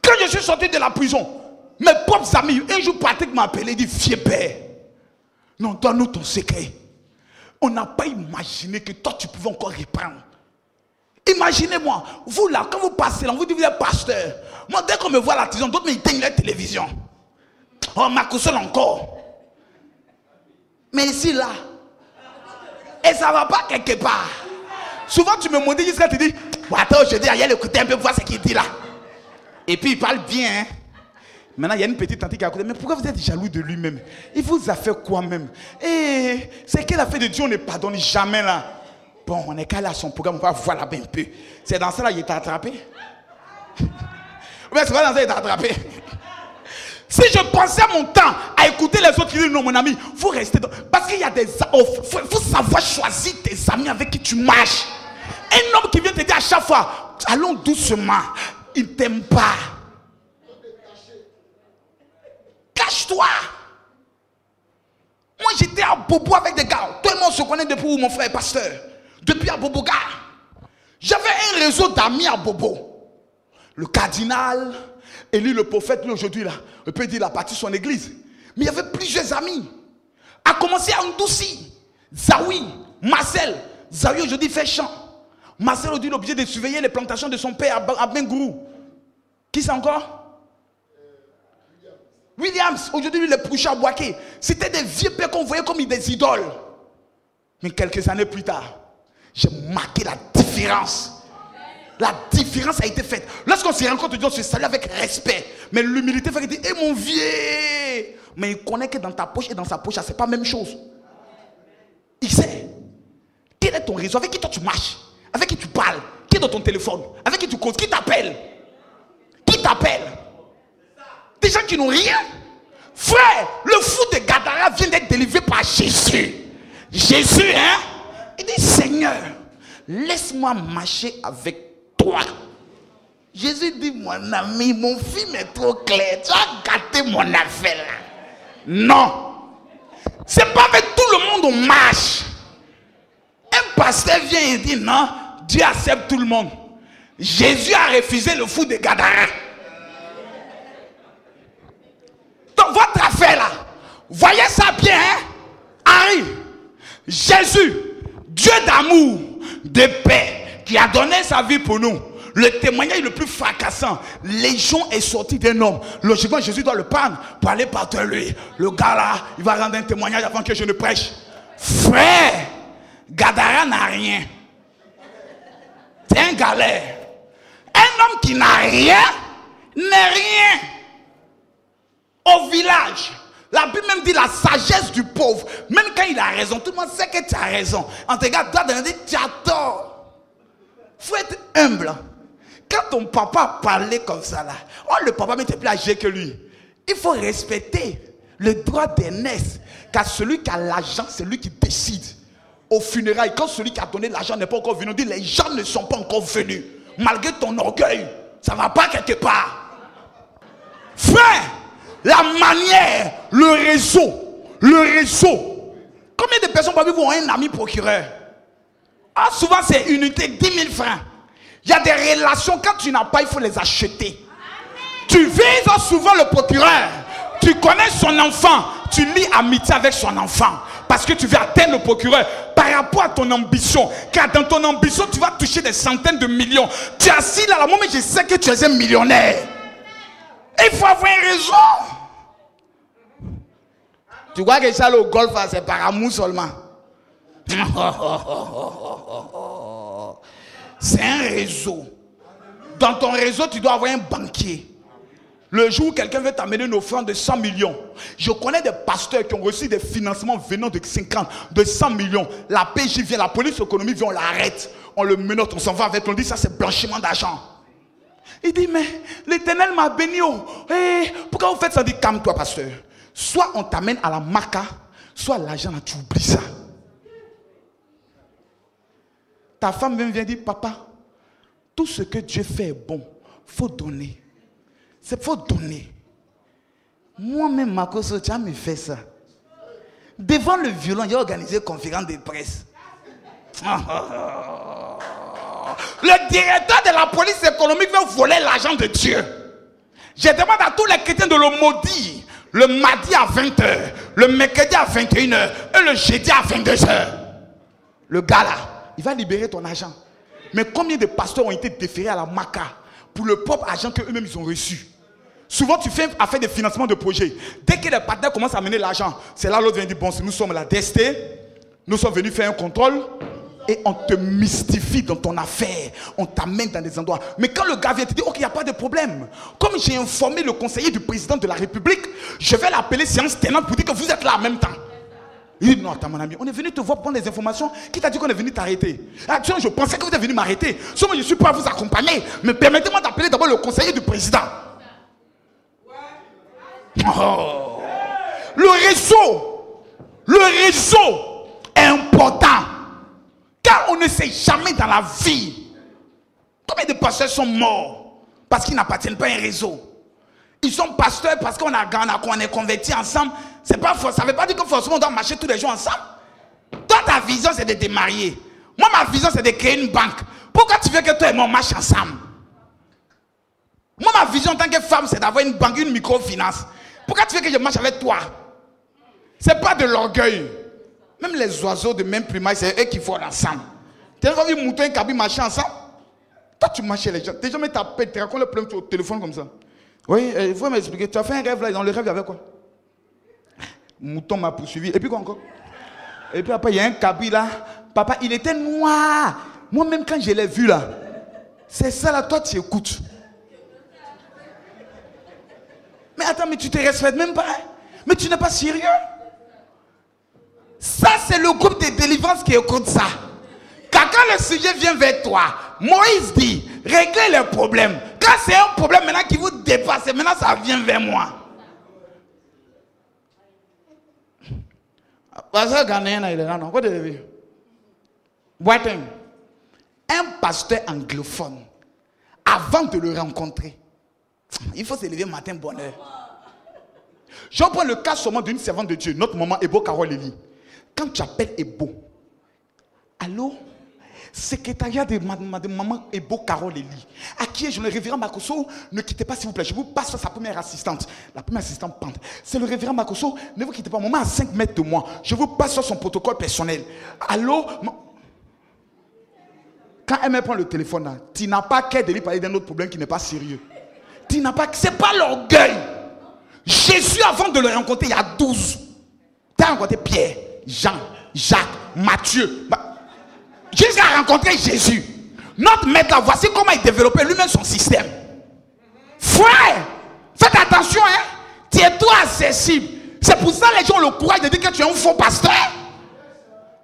Quand je suis sorti de la prison, mes propres amis, un jour Patrick m'a appelé et dit vieux père, non, donne-nous ton secret. On n'a pas imaginé que toi tu pouvais encore reprendre. Imaginez-moi, vous là, quand vous passez là, vous dites vous êtes pasteur. Moi dès qu'on me voit à la prison, d'autres m'éteignent la télévision. Oh ma console encore. Mais ici, là, et ça ne va pas quelque part. Souvent, tu me montres jusqu'à te dire, attends, je dis, aïe, écoutez un peu, voir ce qu'il dit là. Et puis, il parle bien. Hein? Maintenant, il y a une petite tante qui a écouté. Mais pourquoi vous êtes jaloux de lui-même? Il vous a fait quoi même? Et c'est quelle affaire de Dieu, on ne pardonne jamais là. Bon, on est calé à son programme, on va voir là-bas un peu. C'est dans ça là, il t'a attrapé? Mais c'est pas dans ça, il t'a attrapé. Si je pensais mon temps à écouter les autres qui disent non mon ami, il faut rester dans... Parce qu'il y a des... Il faut savoir choisir tes amis avec qui tu marches. Un homme qui vient te dire à chaque fois, allons doucement, il ne t'aime pas. Cache-toi. Moi j'étais à Bobo avec des gars. Tout le monde se connaît depuis où mon frère est pasteur. Depuis à Bobo gars. J'avais un réseau d'amis à Bobo. Le cardinal... Élie le prophète, lui aujourd'hui là, on peut dire il a parti son église. Mais il y avait plusieurs amis. A commencé à Ndoussi, Zawi, Marcel. Zawi aujourd'hui fait chant. Marcel aujourd'hui est obligé de surveiller les plantations de son père à Bengourou. Qui c'est encore? Williams. Aujourd'hui lui, les Poucha Boaké. C'était des vieux pères qu'on voyait comme des idoles. Mais quelques années plus tard, j'ai marqué la différence. La différence a été faite. Lorsqu'on se rencontre, on se salue avec respect. Mais l'humilité fait qu'il dit, mon vieux. Mais il connaît que dans ta poche et dans sa poche, c'est pas la même chose. Il sait. Quel est ton réseau? Avec qui toi tu marches? Avec qui tu parles? Qui est dans ton téléphone? Avec qui tu causes? Qui t'appelle? Qui t'appelle? Des gens qui n'ont rien. Frère, le fou de Gadara vient d'être délivré par Jésus. Jésus, hein? Il dit, Seigneur, laisse-moi marcher avec toi. Jésus dit, mon ami, mon film est trop clair. Tu as gâté mon affaire là. Non. C'est pas avec tout le monde on marche. Un pasteur vient et dit, non, Dieu accepte tout le monde. Jésus a refusé le fou de Gadara. Donc votre affaire là, voyez ça bien, hein? Henri, Jésus, Dieu d'amour, de paix, qui a donné sa vie pour nous. Le témoignage le plus fracassant, légion est sorti d'un homme. Logiquement, Jésus doit le prendre pour aller partir lui. Le gars là, il va rendre un témoignage avant que je ne prêche. Frère, Gadara n'a rien. C'est un galère. Un homme qui n'a rien, n'est rien. Au village, la Bible même dit la sagesse du pauvre. Même quand il a raison, tout le monde sait que tu as raison. En te regardant, tu as tort. Il faut être humble. Quand ton papa parlait comme ça là, oh le papa n'était plus âgé que lui. Il faut respecter le droit d'aînesse. Car celui qui a l'argent, c'est lui qui décide. Au funérailles, quand celui qui a donné l'argent n'est pas encore venu, on dit les gens ne sont pas encore venus. Malgré ton orgueil, ça ne va pas quelque part. Frère, la manière, le réseau. Combien de personnes parmi vous ont un ami procureur? Ah, souvent c'est unité, 10 000 francs. Il y a des relations, quand tu n'as pas, il faut les acheter. Tu vises souvent le procureur. Tu connais son enfant. Tu lis amitié avec son enfant. Parce que tu veux atteindre le procureur par rapport à ton ambition. Car dans ton ambition, tu vas toucher des centaines de millions. Tu es assis là, à la moment, je sais que tu es un millionnaire. Il faut avoir une raison. Tu crois que ça, le golf, c'est par amour seulement. C'est un réseau. Dans ton réseau, tu dois avoir un banquier. Le jour où quelqu'un veut t'amener une offrande de 100 millions, je connais des pasteurs qui ont reçu des financements venant de 50, de 100 millions. La PJ vient, la police économique vient, on l'arrête. On le menotte, on s'en va avec, on dit ça c'est blanchiment d'argent. Il dit mais l'Éternel m'a béni. Oh. Hey, pourquoi vous faites ça? Il dit calme-toi pasteur. Soit on t'amène à la marca, soit l'argent là tu oublies ça. Ta femme même vient dire papa, tout ce que Dieu fait est bon, faut donner. C'est faut donner. Moi-même, Makoso, tu as me fait ça. Devant le violon, j'ai organisé une conférence de presse. Le directeur de la police économique veut voler l'argent de Dieu. Je demande à tous les chrétiens de le maudire. Le mardi à 20h, le mercredi à 21h et le jeudi à 22h. Le gars là, il va libérer ton argent. Mais combien de pasteurs ont été déférés à la MACA pour le propre argent qu'eux-mêmes ils ont reçu? Souvent tu fais affaire de financement de projet. Dès que les partenaires commencent à amener l'argent, c'est là l'autre vient dire bon, nous sommes la DST, nous sommes venus faire un contrôle et on te mystifie dans ton affaire, on t'amène dans des endroits. Mais quand le gars vient te dire ok, il n'y a pas de problème, comme j'ai informé le conseiller du président de la République, je vais l'appeler séance tenante pour dire que vous êtes là en même temps. Il dit non, attends mon ami, on est venu te voir prendre des informations. Qui t'a dit qu'on est venu t'arrêter? Actuellement, je pensais que vous êtes venu m'arrêter. Seulement je suis prêt à vous accompagner. Mais permettez-moi d'appeler d'abord le conseiller du président. Oh. Le réseau est important. Car on ne sait jamais dans la vie. Combien de pasteurs sont morts parce qu'ils n'appartiennent pas à un réseau? Ils sont pasteurs parce qu'on est convertis ensemble. C'est pas faux. Ça ne veut pas dire que forcément on doit marcher tous les jours ensemble. Toi, ta vision, c'est de te marier. Moi, ma vision, c'est de créer une banque. Pourquoi tu veux que toi et moi on marche ensemble? Moi, ma vision en tant que femme, c'est d'avoir une banque, une microfinance. Pourquoi tu veux que je marche avec toi? C'est pas de l'orgueil. Même les oiseaux de même plumage, c'est eux qui volent ensemble. Tu as vu mouton et cabri marcher ensemble? Toi, tu marches les gens. Tes gens t'appellent, tu racontes le problème au téléphone comme ça. Oui, il faut m'expliquer. Tu as fait un rêve là, dans le rêve, il y avait quoi? Mouton m'a poursuivi. Et puis quoi encore? Et puis après, il y a un cabri là. Papa, il était noir. Moi-même, quand je l'ai vu là, c'est ça là, toi, tu écoutes. Mais attends, mais tu te respectes même pas. Hein? Mais tu n'es pas sérieux. Ça, c'est le groupe de délivrance qui écoute ça. Quand le sujet vient vers toi, Moïse dit, réglez les problèmes. Quand c'est un problème maintenant qui vous dépasse, maintenant ça vient vers moi. Un pasteur anglophone, avant de le rencontrer, il faut se lever matin bonne heure. Je prends le cas seulement d'une servante de Dieu, notre maman Ebo Carole Eli. Quand tu appelles Ebo, allô, secrétariat de maman Ebo Carole Eli, à qui est le révérend Makoso, ne quittez pas s'il vous plaît, je vous passe sa première assistante. La première assistante pente. C'est le révérend Makoso, ne vous quittez pas, maman à 5 mètres de moi, je vous passe sur son protocole personnel. Allô, quand elle me prend le téléphone là, tu n'as pas qu'à de parler d'un autre problème qui n'est pas sérieux. Tu n'as pas, c'est pas l'orgueil. Jésus, avant de le rencontrer, il y a 12. Tu as rencontré Pierre, Jean, Jacques, Matthieu. Jusqu'à rencontrer Jésus. Notre maître, là, voici comment il développait lui-même son système. Frère, faites attention, hein. Tu es toi accessible. C'est pour ça que les gens ont le courage de dire que tu es un faux pasteur.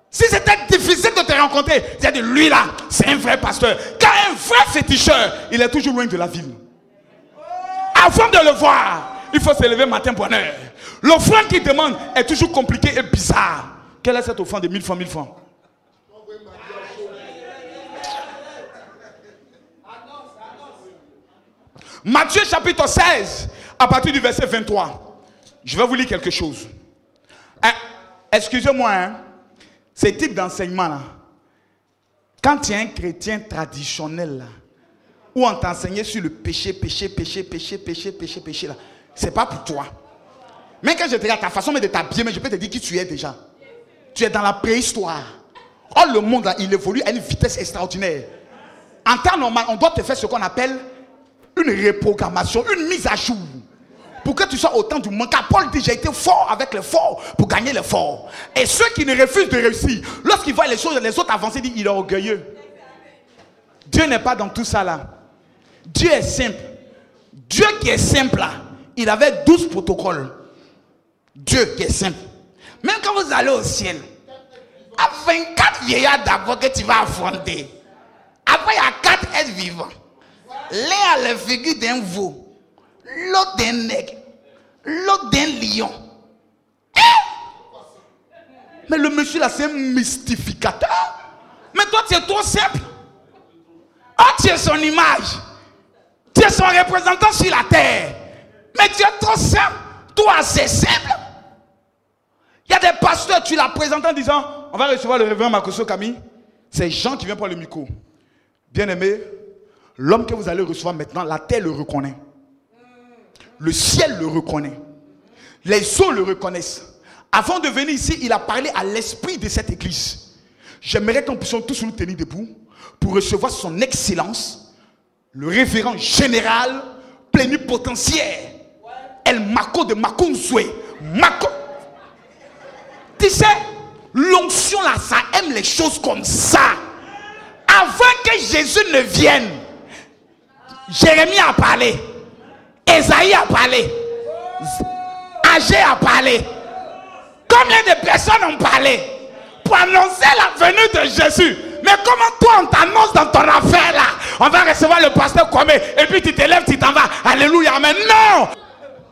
Si c'était difficile de te rencontrer, c'est de lui là, c'est un vrai pasteur. Car un vrai féticheur, il est toujours loin de la ville. Avant de le voir, il faut se lever matin bonne heure. L'offrande qu'il demande est toujours compliquée et bizarre. Quelle est cette offrande de 1000 francs, 1000 francs? Matthieu chapitre 16, à partir du verset 23. Je vais vous lire quelque chose. Excusez-moi, hein. Ces types d'enseignement là, Quand tu es un chrétien traditionnel, là, où on t'enseignait sur le péché, là, c'est pas pour toi. Mais quand je te regarde ta façon de t'habiller, mais je peux te dire qui tu es déjà. Tu es dans la préhistoire. Oh, le monde là, il évolue à une vitesse extraordinaire. En temps normal, on doit te faire ce qu'on appelle une reprogrammation, une mise à jour. Pour que tu sois au temps du monde. Car Paul dit, j'ai été fort avec le fort pour gagner le fort. Et ceux qui ne refusent de réussir, lorsqu'ils voient les choses, les autres avancer, ils disent, il est orgueilleux. Dieu n'est pas dans tout ça là. Dieu est simple. Dieu qui est simple là, il avait 12 protocoles. Dieu qui est simple. Même quand vous allez au ciel, à 24 vieillards d'abord que tu vas affronter. Après, il y a 4 êtres vivants. L'un a la figure d'un veau. L'autre d'un nègre, l'autre d'un lion. Mais le monsieur là, c'est un mystificateur. Mais toi, tu es trop simple. Ah, tu es son image. Tu es son représentant sur la terre. Mais tu es trop simple. Toi, c'est simple. Il y a des pasteurs, tu l'as présenté en disant, on va recevoir le révérend Makoso Camille. C'est Jean qui vient prendre le micro. Bien aimé, l'homme que vous allez recevoir maintenant, la terre le reconnaît. Le ciel le reconnaît. Les eaux le reconnaissent. Avant de venir ici, il a parlé à l'esprit de cette église. J'aimerais qu'on puisse tous nous tenir debout pour recevoir son excellence, le révérend général plénipotentiaire, El Mako de Makunzwe. Mako. Tu sais, l'onction là, ça aime les choses comme ça. Avant que Jésus ne vienne, Jérémie a parlé. Esaïe a parlé. Agé a parlé. Combien de personnes ont parlé pour annoncer la venue de Jésus? Mais comment toi on t'annonce dans ton affaire là? On va recevoir le pasteur Kwame et puis tu te lèves, tu t'en vas. Alléluia. Mais non!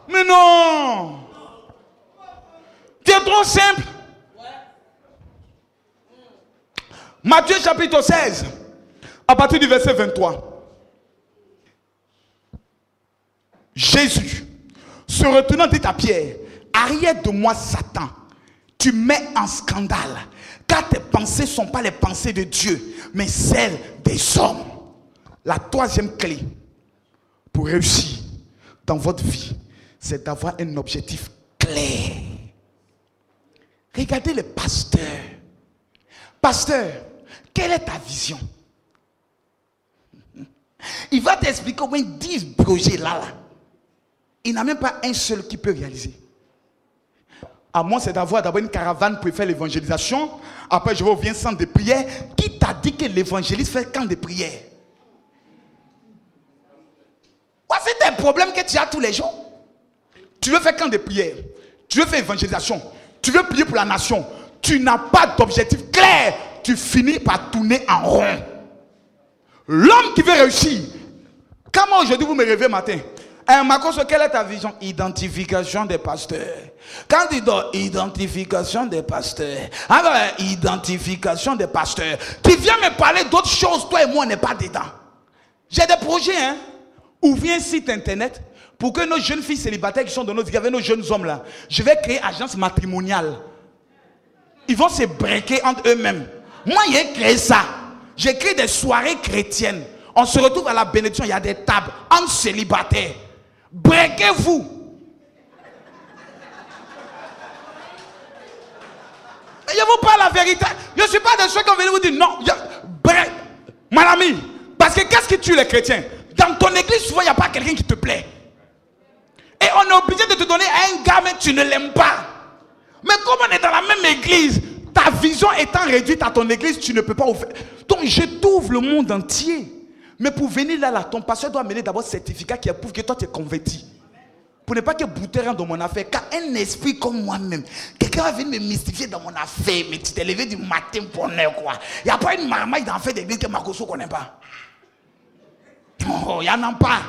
Mais non! Tu es trop simple. Matthieu chapitre 16, à partir du verset 23. Jésus, se retournant, dit à Pierre, arrière de moi Satan, tu mets en scandale, car tes pensées ne sont pas les pensées de Dieu, mais celles des hommes. La troisième clé pour réussir dans votre vie, c'est d'avoir un objectif clair. Regardez le pasteur. Pasteur, quelle est ta vision? Il va t'expliquer au moins 10 projets là. Il n'a même pas un seul qui peut réaliser. À moi, c'est d'avoir d'abord une caravane pour faire l'évangélisation. Après, je reviens au centre de prière. Qui t'a dit que l'évangéliste fait camp de prière? Voici des problèmes que tu as tous les jours. Tu veux faire camp de prière. Tu veux faire évangélisation. Tu veux prier pour la nation. Tu n'as pas d'objectif clair. Tu finis par tourner en rond. L'homme qui veut réussir. Comment aujourd'hui vous me réveillez matin? Marcos, quelle est ta vision? Identification des pasteurs. Quand tu dis identification des pasteurs, identification des pasteurs, tu viens me parler d'autres choses, toi et moi on n'est pas dedans. J'ai des projets, hein. Ouvrir un site internet pour que nos jeunes filles célibataires qui sont dans notre vie, avec nos jeunes hommes là, je vais créer agence matrimoniale. Ils vont se breaker entre eux-mêmes. Moi, j'ai créé ça. J'ai créé des soirées chrétiennes. On se retrouve à la bénédiction, il y a des tables entre célibataires. Breakez-vous. Je vous parle la vérité. Je ne suis pas de ceux qui ont venu vous dire non. Mon ami, parce que qu'est-ce qui tue les chrétiens? Dans ton église, souvent, il n'y a pas quelqu'un qui te plaît. Et on est obligé de te donner à un gars, mais tu ne l'aimes pas. Mais comme on est dans la même église, ta vision étant réduite à ton église, tu ne peux pas ouvrir. Donc, je t'ouvre le monde entier. Mais pour venir là, ton pasteur doit amener d'abord certificat qui prouve que toi tu es converti. Pour ne pas que Bouter rentre dans mon affaire. Car un esprit comme moi-même, quelqu'un va venir me mystifier dans mon affaire. Mais tu t'es levé du matin pour neuf quoi. Il n'y a pas une marmaille d'enfer d'église que Makoso ne connaît pas. Oh, il n'y en a pas.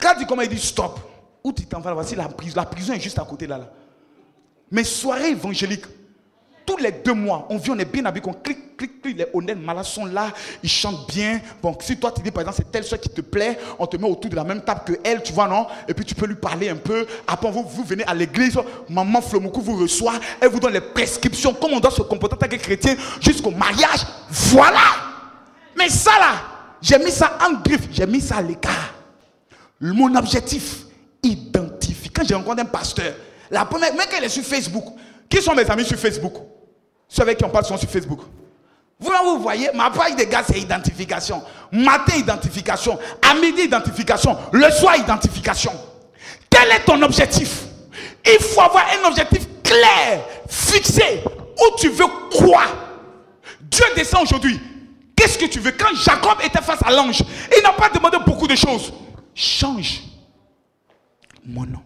Quand tu commences, il dit stop. Où tu t'en vas? Voici la prison. La prison est juste à côté là. Mais soirée évangélique. Tous les 2 mois, on vit, on est bien habillé, on clique, les honnêtes malades sont là, ils chantent bien. Bon, si toi tu dis par exemple c'est telle soeur qui te plaît, on te met autour de la même table que elle, tu vois non? Et puis tu peux lui parler un peu. Après vous venez à l'église, maman Flomoku vous reçoit, elle vous donne les prescriptions, comment on doit se comporter en tant que chrétien jusqu'au mariage. Voilà! Mais ça là, j'ai mis ça en griffe, j'ai mis ça à l'écart. Mon objectif, identifie. Quand j'ai rencontré un pasteur, la première, même quand il est sur Facebook, qui sont mes amis sur Facebook? Ceux avec qui on parle sont sur Facebook. Vous voyez, ma page des gars, c'est identification. Matin, identification. À midi, identification. Le soir, identification. Quel est ton objectif? Il faut avoir un objectif clair, fixé. Où tu veux quoi? Dieu descend aujourd'hui. Qu'est-ce que tu veux? Quand Jacob était face à l'ange, il n'a pas demandé beaucoup de choses. Change mon nom.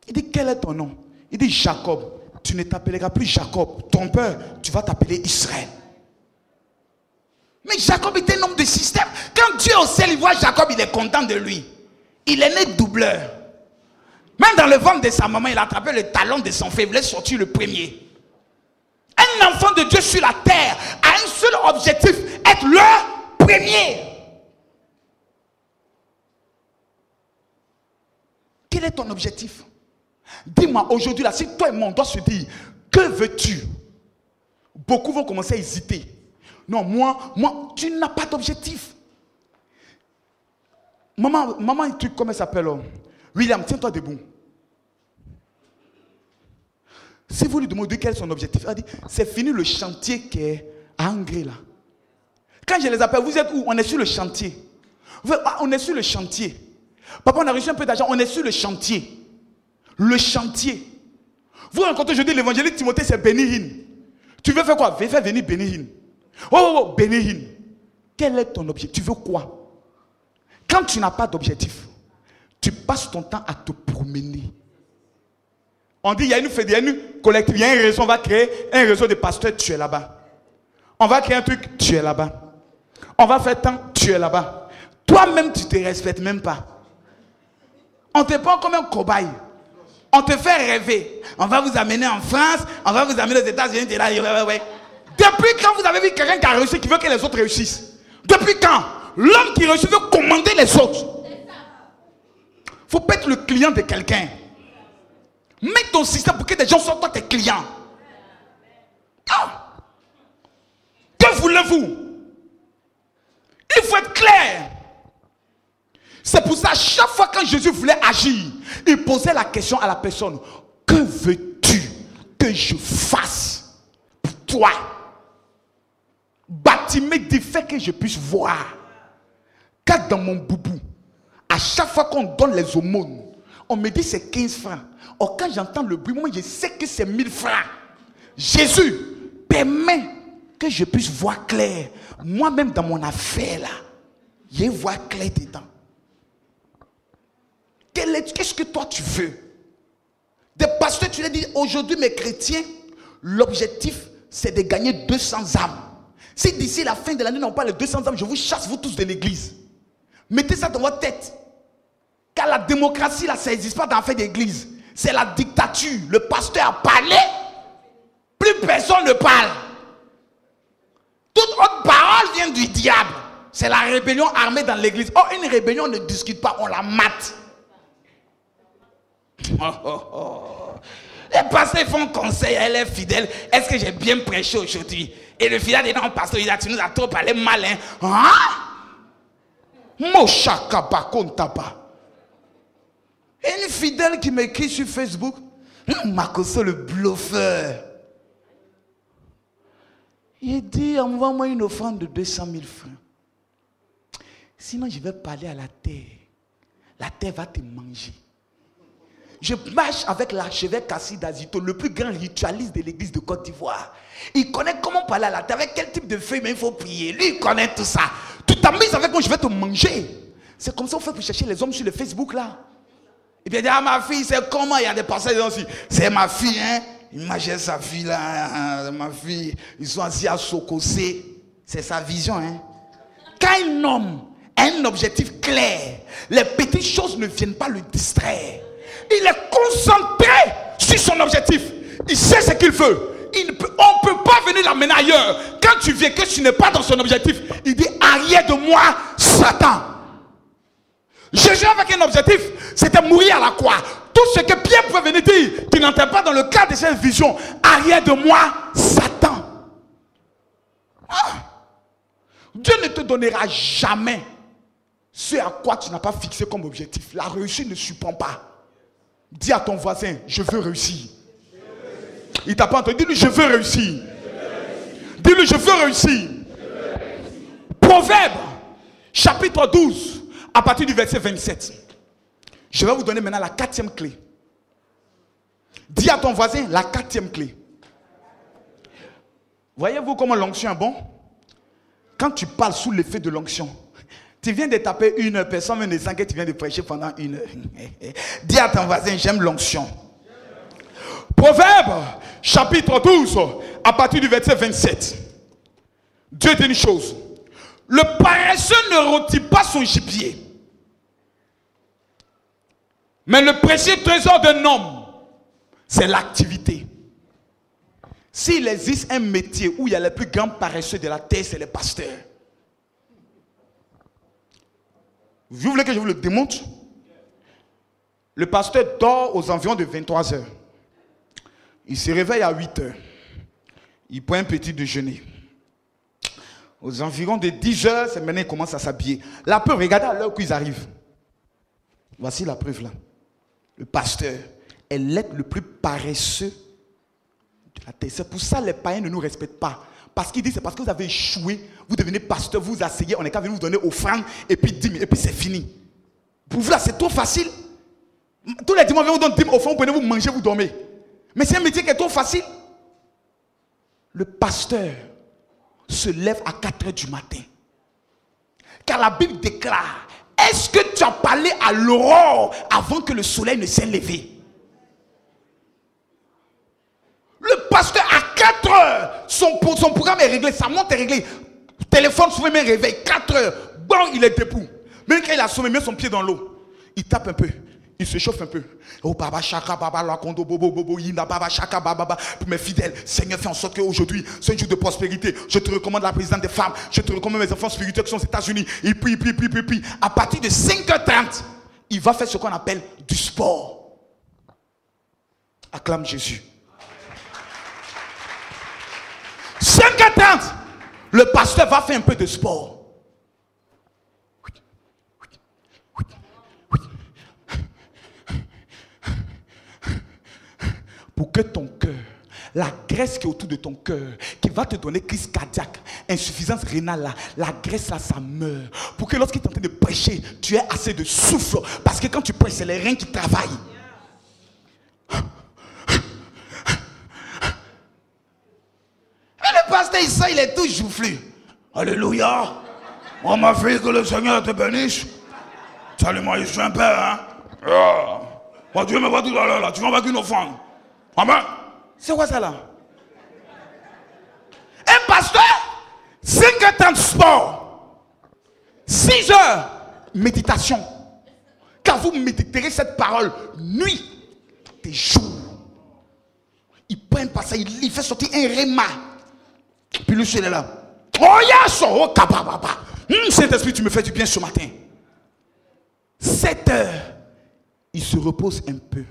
Il dit, quel est ton nom? Il dit, Jacob. Tu ne t'appelleras plus Jacob. Ton père, tu vas t'appeler Israël. Mais Jacob était un homme de système. Quand Dieu au ciel, il voit Jacob, il est content de lui. Il est né doubleur. Même dans le ventre de sa maman, il a attrapé le talon de son frère. Il voulait sortir le premier. Un enfant de Dieu sur la terre a un seul objectif, être le premier. Quel est ton objectif? Dis-moi aujourd'hui, là, si toi et moi, on doit se dire, que veux-tu? Beaucoup vont commencer à hésiter. Non, moi, tu n'as pas d'objectif. Maman, un truc, comment elle s'appelle? William, tiens-toi debout. Si vous lui demandez quel est son objectif, elle dit, c'est fini le chantier qui est à Angers, là. Quand je les appelle, vous êtes où? On est sur le chantier. On est sur le chantier. Papa, on a reçu un peu d'argent, on est sur le chantier. Le chantier. Vous rencontrez aujourd'hui l'évangéliste Timothée, c'est Bénihin. Tu veux faire quoi? Fais venir Bénihin. Oh, Bénihin. Quel est ton objectif? Tu veux quoi? Quand tu n'as pas d'objectif, tu passes ton temps à te promener. On dit, il y a une fête, il y a une collective, il y a un réseau, on va créer un réseau de pasteurs, tu es là-bas. On va créer un truc, tu es là-bas. On va faire tant, tu es là-bas. Toi-même, tu ne te respectes même pas. On te prend comme un cobaye. On te fait rêver. On va vous amener en France, on va vous amener aux États-Unis. Tu es là, ouais. Depuis quand vous avez vu quelqu'un qui a réussi, qui veut que les autres réussissent? Depuis quand? L'homme qui réussit veut commander les autres. Il ne faut pas être le client de quelqu'un. Mets ton système pour que des gens soient toi tes clients. Ah. Que voulez-vous? Il faut être clair. C'est pour ça, chaque fois que Jésus voulait agir, il posait la question à la personne, que veux-tu que je fasse pour toi? Bâtiment dit, fait que je puisse voir. Car dans mon boubou, à chaque fois qu'on donne les aumônes, on me dit c'est 15 francs. Or quand j'entends le bruit, moi je sais que c'est 1000 francs. Jésus permet que je puisse voir clair. Moi-même dans mon affaire là, je vois clair dedans. Qu'est-ce que toi tu veux? Des pasteurs, tu leur dis aujourd'hui mes chrétiens, l'objectif c'est de gagner 200 âmes. Si d'ici la fin de l'année, on parle de 200 âmes, je vous chasse vous tous de l'église. Mettez ça dans votre tête. Car la démocratie là, ça n'existe pas dans l'affaire d'église. C'est la dictature. Le pasteur a parlé, plus personne ne parle. Toute autre parole vient du diable. C'est la rébellion armée dans l'église. Oh, une rébellion ne discute pas, on la mate. Les pasteurs font conseil, elle est fidèle. Est-ce que j'ai bien prêché aujourd'hui? Et le fidèle dit non, pasteur, il a, tu nous as trop parlé mal. Hein? Une fidèle qui m'écrit sur Facebook, Makoso le bluffeur. Il dit, envoie-moi une offrande de 200 000 francs. Sinon, je vais parler à la terre. La terre va te manger. Je marche avec l'archevêque Kassi Dazito, le plus grand ritualiste de l'église de Côte d'Ivoire. Il connaît comment parler à la terre, avec quel type de feuille, mais il faut prier. Lui, il connaît tout ça. Tu t'amuses avec moi, je vais te manger. C'est comme ça qu'on fait pour chercher les hommes sur le Facebook là. Et puis il dit, ah ma fille, c'est comment? Il y a des passages aussi. C'est ma fille, hein? Imagine sa fille là, ma fille. Ils sont assis à Sokosé. C'est sa vision, hein? Quand un homme a un objectif clair, les petites choses ne viennent pas le distraire. Il est concentré sur son objectif. Il sait ce qu'il veut. On ne peut pas venir l'amener ailleurs. Quand tu viens que tu n'es pas dans son objectif, il dit, arrière de moi, Satan. Jésus avec un objectif, c'était mourir à la croix. Tout ce que Pierre pouvait venir dire, tu n'entends pas dans le cadre de cette vision. Arrière de moi, Satan. Ah. Dieu ne te donnera jamais ce à quoi tu n'as pas fixé comme objectif. La réussite ne surprend pas. Dis à ton voisin, je veux réussir. Il t'a pas entendu, dis-lui, je veux réussir. Dis-lui, je veux réussir. Proverbe, chapitre 12, à partir du verset 27. Je vais vous donner maintenant la 4e clé. Dis à ton voisin, la 4e clé. Voyez-vous comment l'onction est bon? Quand tu parles sous l'effet de l'onction, tu viens de taper 1 heure, personne ne sent que tu viens de prêcher pendant 1 heure. Dis à ton voisin, j'aime l'onction. Proverbe, chapitre 12, à partir du verset 27. Dieu dit une chose. Le paresseux ne retire pas son gibier. Mais le précieux trésor d'un homme, c'est l'activité. S'il existe un métier où il y a les plus grands paresseux de la terre, c'est les pasteurs. Vous voulez que je vous le démontre? Le pasteur dort aux environs de 23 heures. Il se réveille à 8 heures. Il prend un petit déjeuner. Aux environs de 10 heures, c'est maintenant qu'il commence à s'habiller. La preuve, regardez à l'heure où ils arrivent. Voici la preuve là. Le pasteur est l'être le plus paresseux de la terre. C'est pour ça que les païens ne nous respectent pas. Parce qu'ils disent c'est parce que vous avez échoué, vous devenez pasteur, vous vous asseyez, on est qu'à venir vous donner offrande et puis 10 000, et puis c'est fini. Pour vous là, c'est trop facile. Tous les dimanches, on vous donne 10 000 offrandes, vous prenez, vous mangez, vous dormez. Mais c'est un métier qui est trop facile. Le pasteur se lève à 4 heures du matin. Car la Bible déclare, est-ce que tu as parlé à l'aurore avant que le soleil ne s'est levé? Le pasteur à 4 heures, son programme est réglé, sa montre est réglée. Téléphone, souvent même réveil, 4 heures. Bon, il est debout. Même quand il a sommeil, il met son pied dans l'eau. Il tape un peu. Il se chauffe un peu. Oh baba chaka baba la kondo bobo bobo yinda baba chaka baba. Pour mes fidèles, Seigneur, fais en sorte qu'aujourd'hui, c'est un jour de prospérité. Je te recommande la présidente des femmes. Je te recommande mes enfants spirituels qui sont aux États-Unis. Il prie. À partir de 5h30, il va faire ce qu'on appelle du sport. Acclame Jésus. 5h30, le pasteur va faire un peu de sport. Pour que ton cœur, la graisse qui est autour de ton cœur, qui va te donner crise cardiaque, insuffisance rénale, la graisse là, ça meurt. Pour que lorsqu'il est en train de prêcher, tu aies assez de souffle. Parce que quand tu prêches, c'est les reins qui travaillent. Mais le pasteur, il est tout joufflu. Alléluia. On m'a fait que le Seigneur te bénisse. Salut-moi, je suis un père, hein. Bon, Dieu me voit tout à l'heure, là. Tu vas avec une offrande. Amen. C'est quoi ça là? Un pasteur, 5h30 sport, 6 heures méditation. Quand vous méditerez cette parole, nuit et jour, il prend un passage, il fait sortir un réma. Puis lui, il est là. Oh yes, oh kabababa. Saint-Esprit, tu me fais du bien ce matin. 7 heures, il se repose un peu.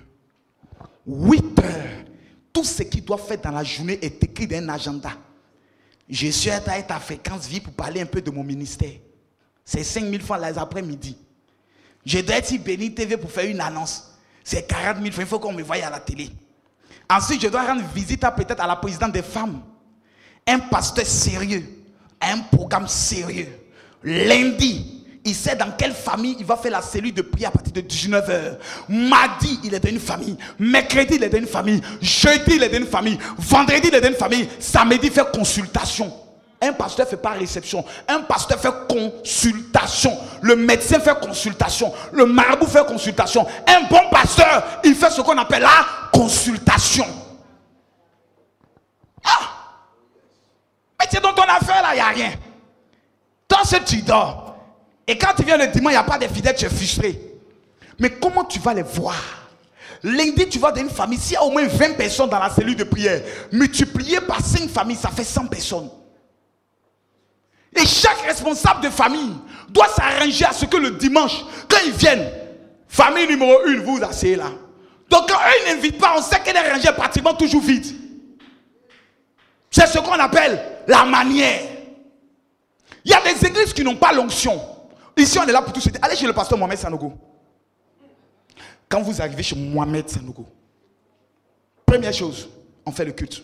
8 heures, tout ce qu'il doit faire dans la journée est écrit dans un agenda. Je suis à ta fréquence vie pour parler un peu de mon ministère. C'est 5 000 francs les après-midi. Je dois être béni TV pour faire une annonce. C'est 40 000 francs, il faut qu'on me voie à la télé. Ensuite, je dois rendre visite peut-être à la présidente des femmes. Un pasteur sérieux, un programme sérieux. Lundi, il sait dans quelle famille il va faire la cellule de prière à partir de 19h. Mardi, il est dans une famille. Mercredi, il est dans une famille. Jeudi, il est dans une famille. Vendredi, il est dans une famille. Samedi, il fait consultation. Un pasteur ne fait pas réception. Un pasteur fait consultation. Le médecin fait consultation. Le marabout fait consultation. Un bon pasteur, il fait ce qu'on appelle la consultation. Ah! Mais c'est dans ton affaire là, il n'y a rien. Tant que tu dors. Et quand tu viens le dimanche, il n'y a pas de fidèles, tu es frustré. Mais comment tu vas les voir? Lundi, tu vas dans une famille, s'il y a au moins 20 personnes dans la cellule de prière, multiplié par 5 familles, ça fait 100 personnes. Et chaque responsable de famille doit s'arranger à ce que le dimanche, quand ils viennent, famille numéro 1, vous vous asseyez là. Donc quand eux n'invitent pas, on sait qu'elle est rangée pratiquement toujours vide. C'est ce qu'on appelle la manière. Il y a des églises qui n'ont pas l'onction. Ici, on est là pour tout se dire. Allez chez le pasteur Mohamed Sanogo. Quand vous arrivez chez Mohamed Sanogo, première chose, on fait le culte.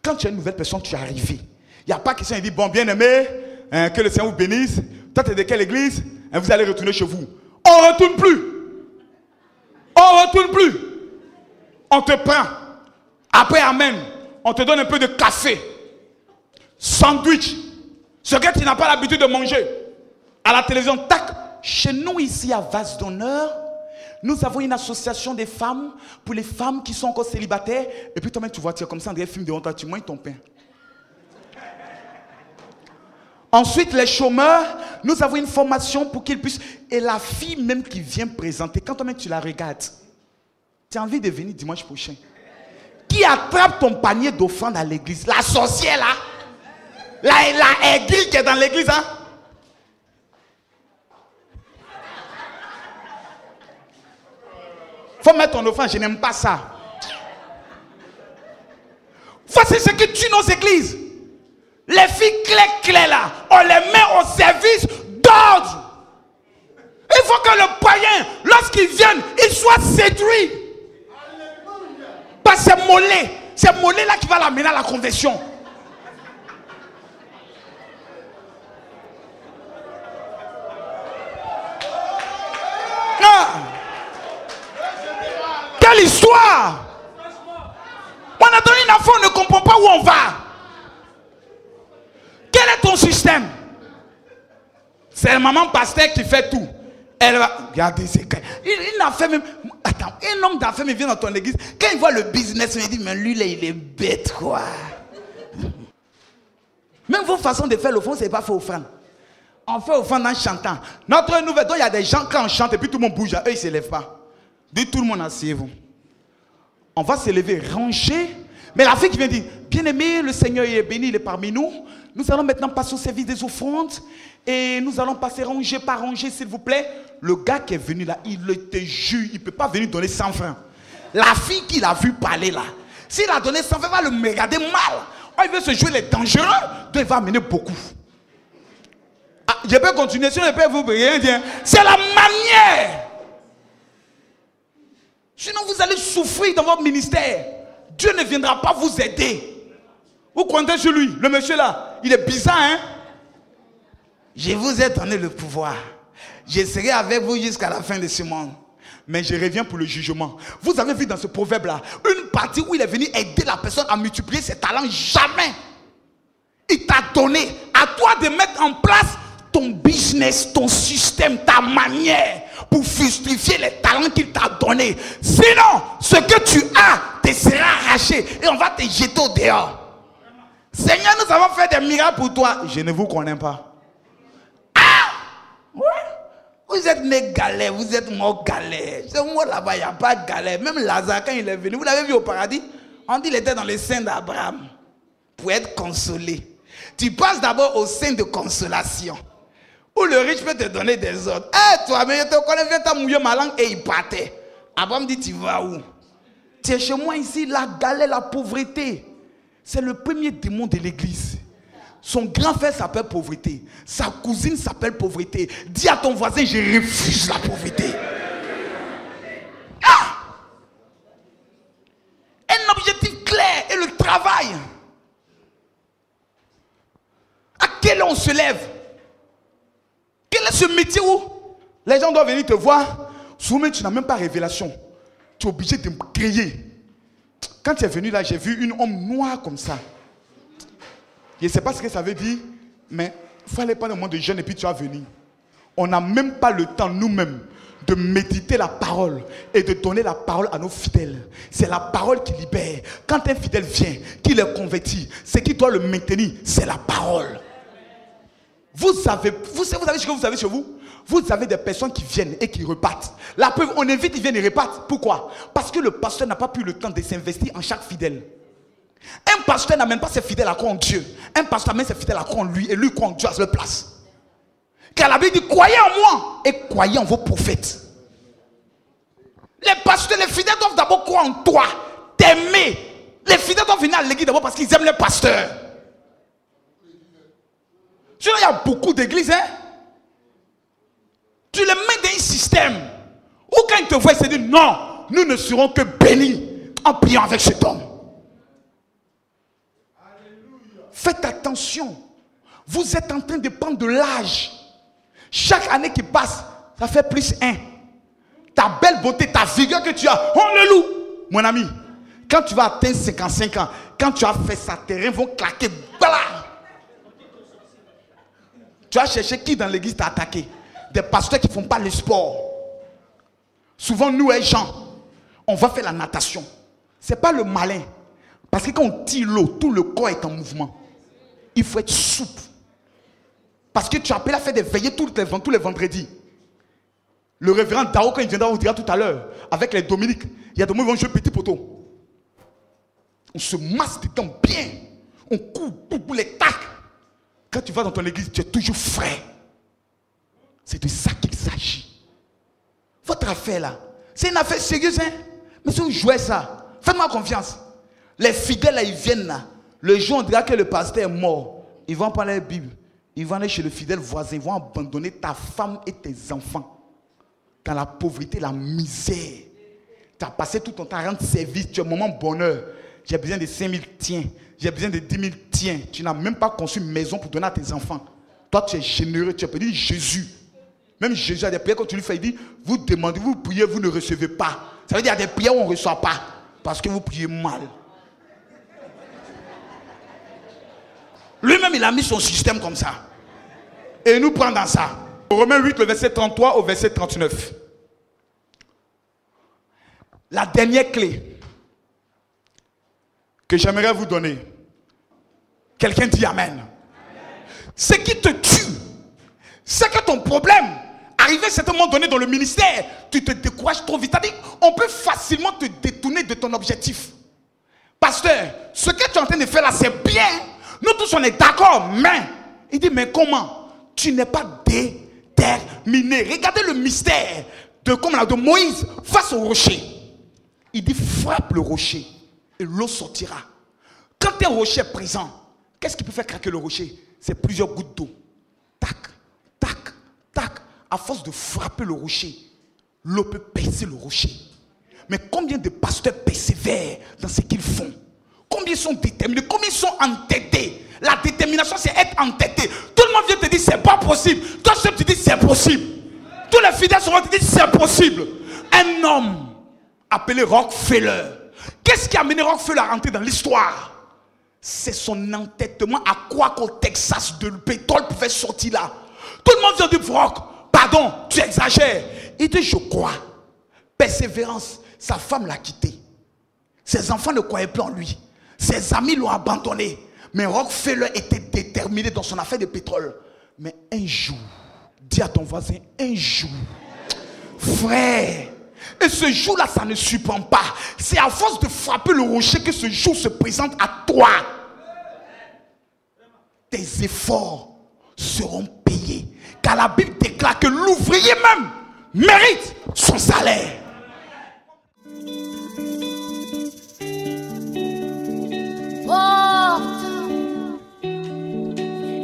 Quand tu es une nouvelle personne, tu es arrivé. Il n'y a pas question, il dit, bon, bien aimé, que le Seigneur vous bénisse. Toi, tu es de quelle église? Vous allez retourner chez vous. On ne retourne plus. On ne retourne plus. On te prend. Après, amen. On te donne un peu de café. Sandwich. Ce que tu n'as pas l'habitude de manger. À la télévision, tac. Chez nous, ici, à Vase d'Honneur, nous avons une association des femmes pour les femmes qui sont encore célibataires. Et puis toi-même, tu vois, tu es comme ça, dans un film de honte, tu manges ton pain. Ensuite, les chômeurs, nous avons une formation pour qu'ils puissent... Et la fille même qui vient présenter, quand toi-même tu la regardes, tu as envie de venir dimanche prochain. Qui attrape ton panier d'offrandes à l'église? La sorcière là? La aiguille qui est dans l'église, hein? Faut mettre ton offrande, je n'aime pas ça. Voici ce qui tue nos églises. Les filles clés là, on les met au service d'ordre. Il faut que le païen, lorsqu'il vienne, il soit séduit. Parce que c'est Mollet là qui va l'amener à la conversion. Non. Quelle histoire! On a donné une enfant, on ne comprend pas où on va. Quel est ton système? C'est la maman pasteur qui fait tout. Elle va... Regardez, c'est... Il n'a fait même... Attends, un homme d'affaires vient dans ton église. Quand il voit le business, il dit, mais lui, là, il est bête, quoi. Même vos façons de faire l'offrande, ce n'est pas faire offrande. On fait offrande en chantant. Notre nouvelle, donc il y a des gens, quand on chante, et puis tout le monde bouge, eux, ils ne se lèvent pas. Dites tout le monde, asseyez-vous. On va se lever, ranger. Mais la fille qui vient dire, bien aimé, le Seigneur est béni, il est parmi nous. Nous allons maintenant passer au service des offrandes. Et nous allons passer rangée par rangée, s'il vous plaît. Le gars qui est venu là, il te jure, il ne peut pas venir donner 100 francs. La fille qu'il a vu parler là, s'il a donné 100 francs, va le regarder mal. Oh, il veut se jouer les dangereux, donc il va amener beaucoup. Ah, je peux continuer, si on ne peut vous rien dire. C'est la manière. Sinon, vous allez souffrir dans votre ministère. Dieu ne viendra pas vous aider. Vous comptez sur lui, le monsieur là. Il est bizarre, hein? Je vous ai donné le pouvoir. Je serai avec vous jusqu'à la fin de ce monde. Mais je reviens pour le jugement. Vous avez vu dans ce proverbe-là, une partie où il est venu aider la personne à multiplier ses talents. Jamais. Il t'a donné. À toi de mettre en place ton business, ton système, ta manière pour fructifier les talents qu'il t'a donnés. Sinon, ce que tu as te sera arraché et on va te jeter au dehors. Seigneur, nous avons fait des miracles pour toi. Je ne vous connais pas. Ouais. Vous êtes né galère, vous êtes mort galère. C'est moi là-bas, il n'y a pas de galère. Même Lazare, quand il est venu, vous l'avez vu au paradis, on dit qu'il était dans le sein d'Abraham pour être consolé. Tu passes d'abord au sein de consolation, où le riche peut te donner des ordres. Eh, toi, mais je te connais, viens t'as mouillé ma langue, et il partait. Abraham dit, tu vas où? Tu es chez moi ici, la galère, la pauvreté. C'est le premier démon de l'église. Son grand frère s'appelle pauvreté. Sa cousine s'appelle pauvreté. Dis à ton voisin, je refuse la pauvreté. Ah! Un objectif clair et le travail. À quelle heure on se lève? Quel est ce métier où les gens doivent venir te voir? Souvent, tu n'as même pas révélation. Tu es obligé de me créer. Quand tu es venu là, j'ai vu une homme noire comme ça. Je ne sais pas ce que ça veut dire, mais il fallait pas un moment de jeûne et puis tu vas venir. On n'a même pas le temps nous-mêmes de méditer la parole et de donner la parole à nos fidèles. C'est la parole qui libère. Quand un fidèle vient, qu'il est converti, ce qui doit le maintenir, c'est la parole. Vous savez ce que vous avez chez vous? Vous avez des personnes qui viennent et qui repartent. La preuve, on invite, ils viennent et repartent. Pourquoi? Parce que le pasteur n'a pas pris le temps de s'investir en chaque fidèle. Un pasteur n'amène pas ses fidèles à croire en Dieu. Un pasteur amène ses fidèles à croire en lui et lui croit en Dieu à sa place. Car la Bible dit, croyez en moi et croyez en vos prophètes. Les pasteurs, les fidèles doivent d'abord croire en toi, t'aimer. Les fidèles doivent venir à l'église d'abord parce qu'ils aiment les pasteurs. Sinon, il y a beaucoup d'églises, hein. Tu les mets dans un système où quand ils te voient, ils se disent non, nous ne serons que bénis en priant avec cet homme. Alléluia. Faites attention. Vous êtes en train de prendre de l'âge. Chaque année qui passe, ça fait plus 1. Ta belle beauté, ta vigueur que tu as, on le loue. Mon ami, quand tu vas atteindre 55 ans, quand tu as fait ça, tes reins vont claquer. Voilà. Tu as cherché qui dans l'église t'a attaqué? Des pasteurs qui ne font pas le sport. Souvent, nous, les gens, on va faire la natation. Ce n'est pas le malin. Parce que quand on tire l'eau, tout le corps est en mouvement. Il faut être souple. Parce que tu appelles à faire des veillées tous les vendredis. Le révérend Dao, quand il viendra, vous dira tout à l'heure, avec les Dominiques, il y a des moments où ils vont jouer petit poteau. On se masse dedans bien. On coupe pour les tacs. Quand tu vas dans ton église, tu es toujours frais. C'est de ça qu'il s'agit. Votre affaire là, c'est une affaire sérieuse, hein? Mais si vous jouez ça, faites-moi confiance. Les fidèles là, ils viennent là. Le jour où on dira que le pasteur est mort, ils vont prendre la Bible. Ils vont aller chez le fidèle voisin. Ils vont abandonner ta femme et tes enfants. Dans la pauvreté, la misère. Tu as passé tout ton temps à rendre service. Tu es au moment bonheur. J'ai besoin de 5 000, tiens. J'ai besoin de 10 000, tiens. Tu n'as même pas conçu une maison pour donner à tes enfants. Toi, tu es généreux. Tu as dit Jésus. Même Jésus a des prières quand tu lui fais, il dit, vous demandez, vous priez, vous ne recevez pas. Ça veut dire qu'il y a des prières où on ne reçoit pas. Parce que vous priez mal. Lui-même, il a mis son système comme ça. Et il nous prend dans ça. Romains 8, le verset 33 au verset 39. La dernière clé que j'aimerais vous donner. Quelqu'un dit Amen. Ce qui te tue, c'est que ton problème, arrivé à un certain moment donné dans le ministère, tu te décourages trop vite. C'est-à-dire, on peut facilement te détourner de ton objectif. Pasteur, ce que tu es en train de faire là, c'est bien. Nous tous, on est d'accord, mais il dit, mais comment? Tu n'es pas déterminé. Regardez le mystère de Moïse face au rocher. Il dit, frappe le rocher et l'eau sortira. Quand un rocher est présent, qu'est-ce qui peut faire craquer le rocher? C'est plusieurs gouttes d'eau. Tac, tac, tac. À force de frapper le rocher, l'eau peut percer le rocher. Mais combien de pasteurs persévèrent dans ce qu'ils font? Combien sont déterminés? Combien sont entêtés? La détermination, c'est être entêté. Tout le monde vient te dire c'est pas possible. Toi, tu dis c'est possible. Tous les fidèles seront te dire c'est possible. Un homme appelé Rockefeller. Qu'est-ce qui a amené Rockefeller à rentrer dans l'histoire? C'est son entêtement à croire qu'au Texas, le pétrole pouvait sortir là. Tout le monde vient dire Rock, pardon, tu exagères. Il dit je crois. Persévérance. Sa femme l'a quitté. Ses enfants ne croyaient plus en lui. Ses amis l'ont abandonné. Mais Rockefeller était déterminé dans son affaire de pétrole. Mais un jour, dis à ton voisin, un jour, frère, et ce jour-là, ça ne surprend pas. C'est à force de frapper le rocher que ce jour se présente à toi. Tes efforts seront payés. Car la Bible déclare que l'ouvrier même mérite son salaire.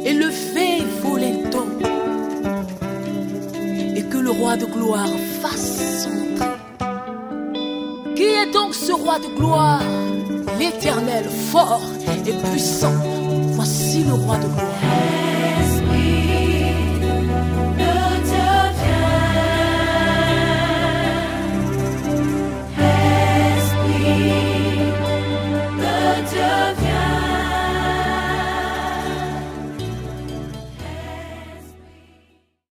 Et le fait voletto, et que le roi de gloire fasse son entrée. Qui est donc ce roi de gloire? L'Éternel, fort et puissant. Voici le roi de gloire. Esprit de Dieu vient. Esprit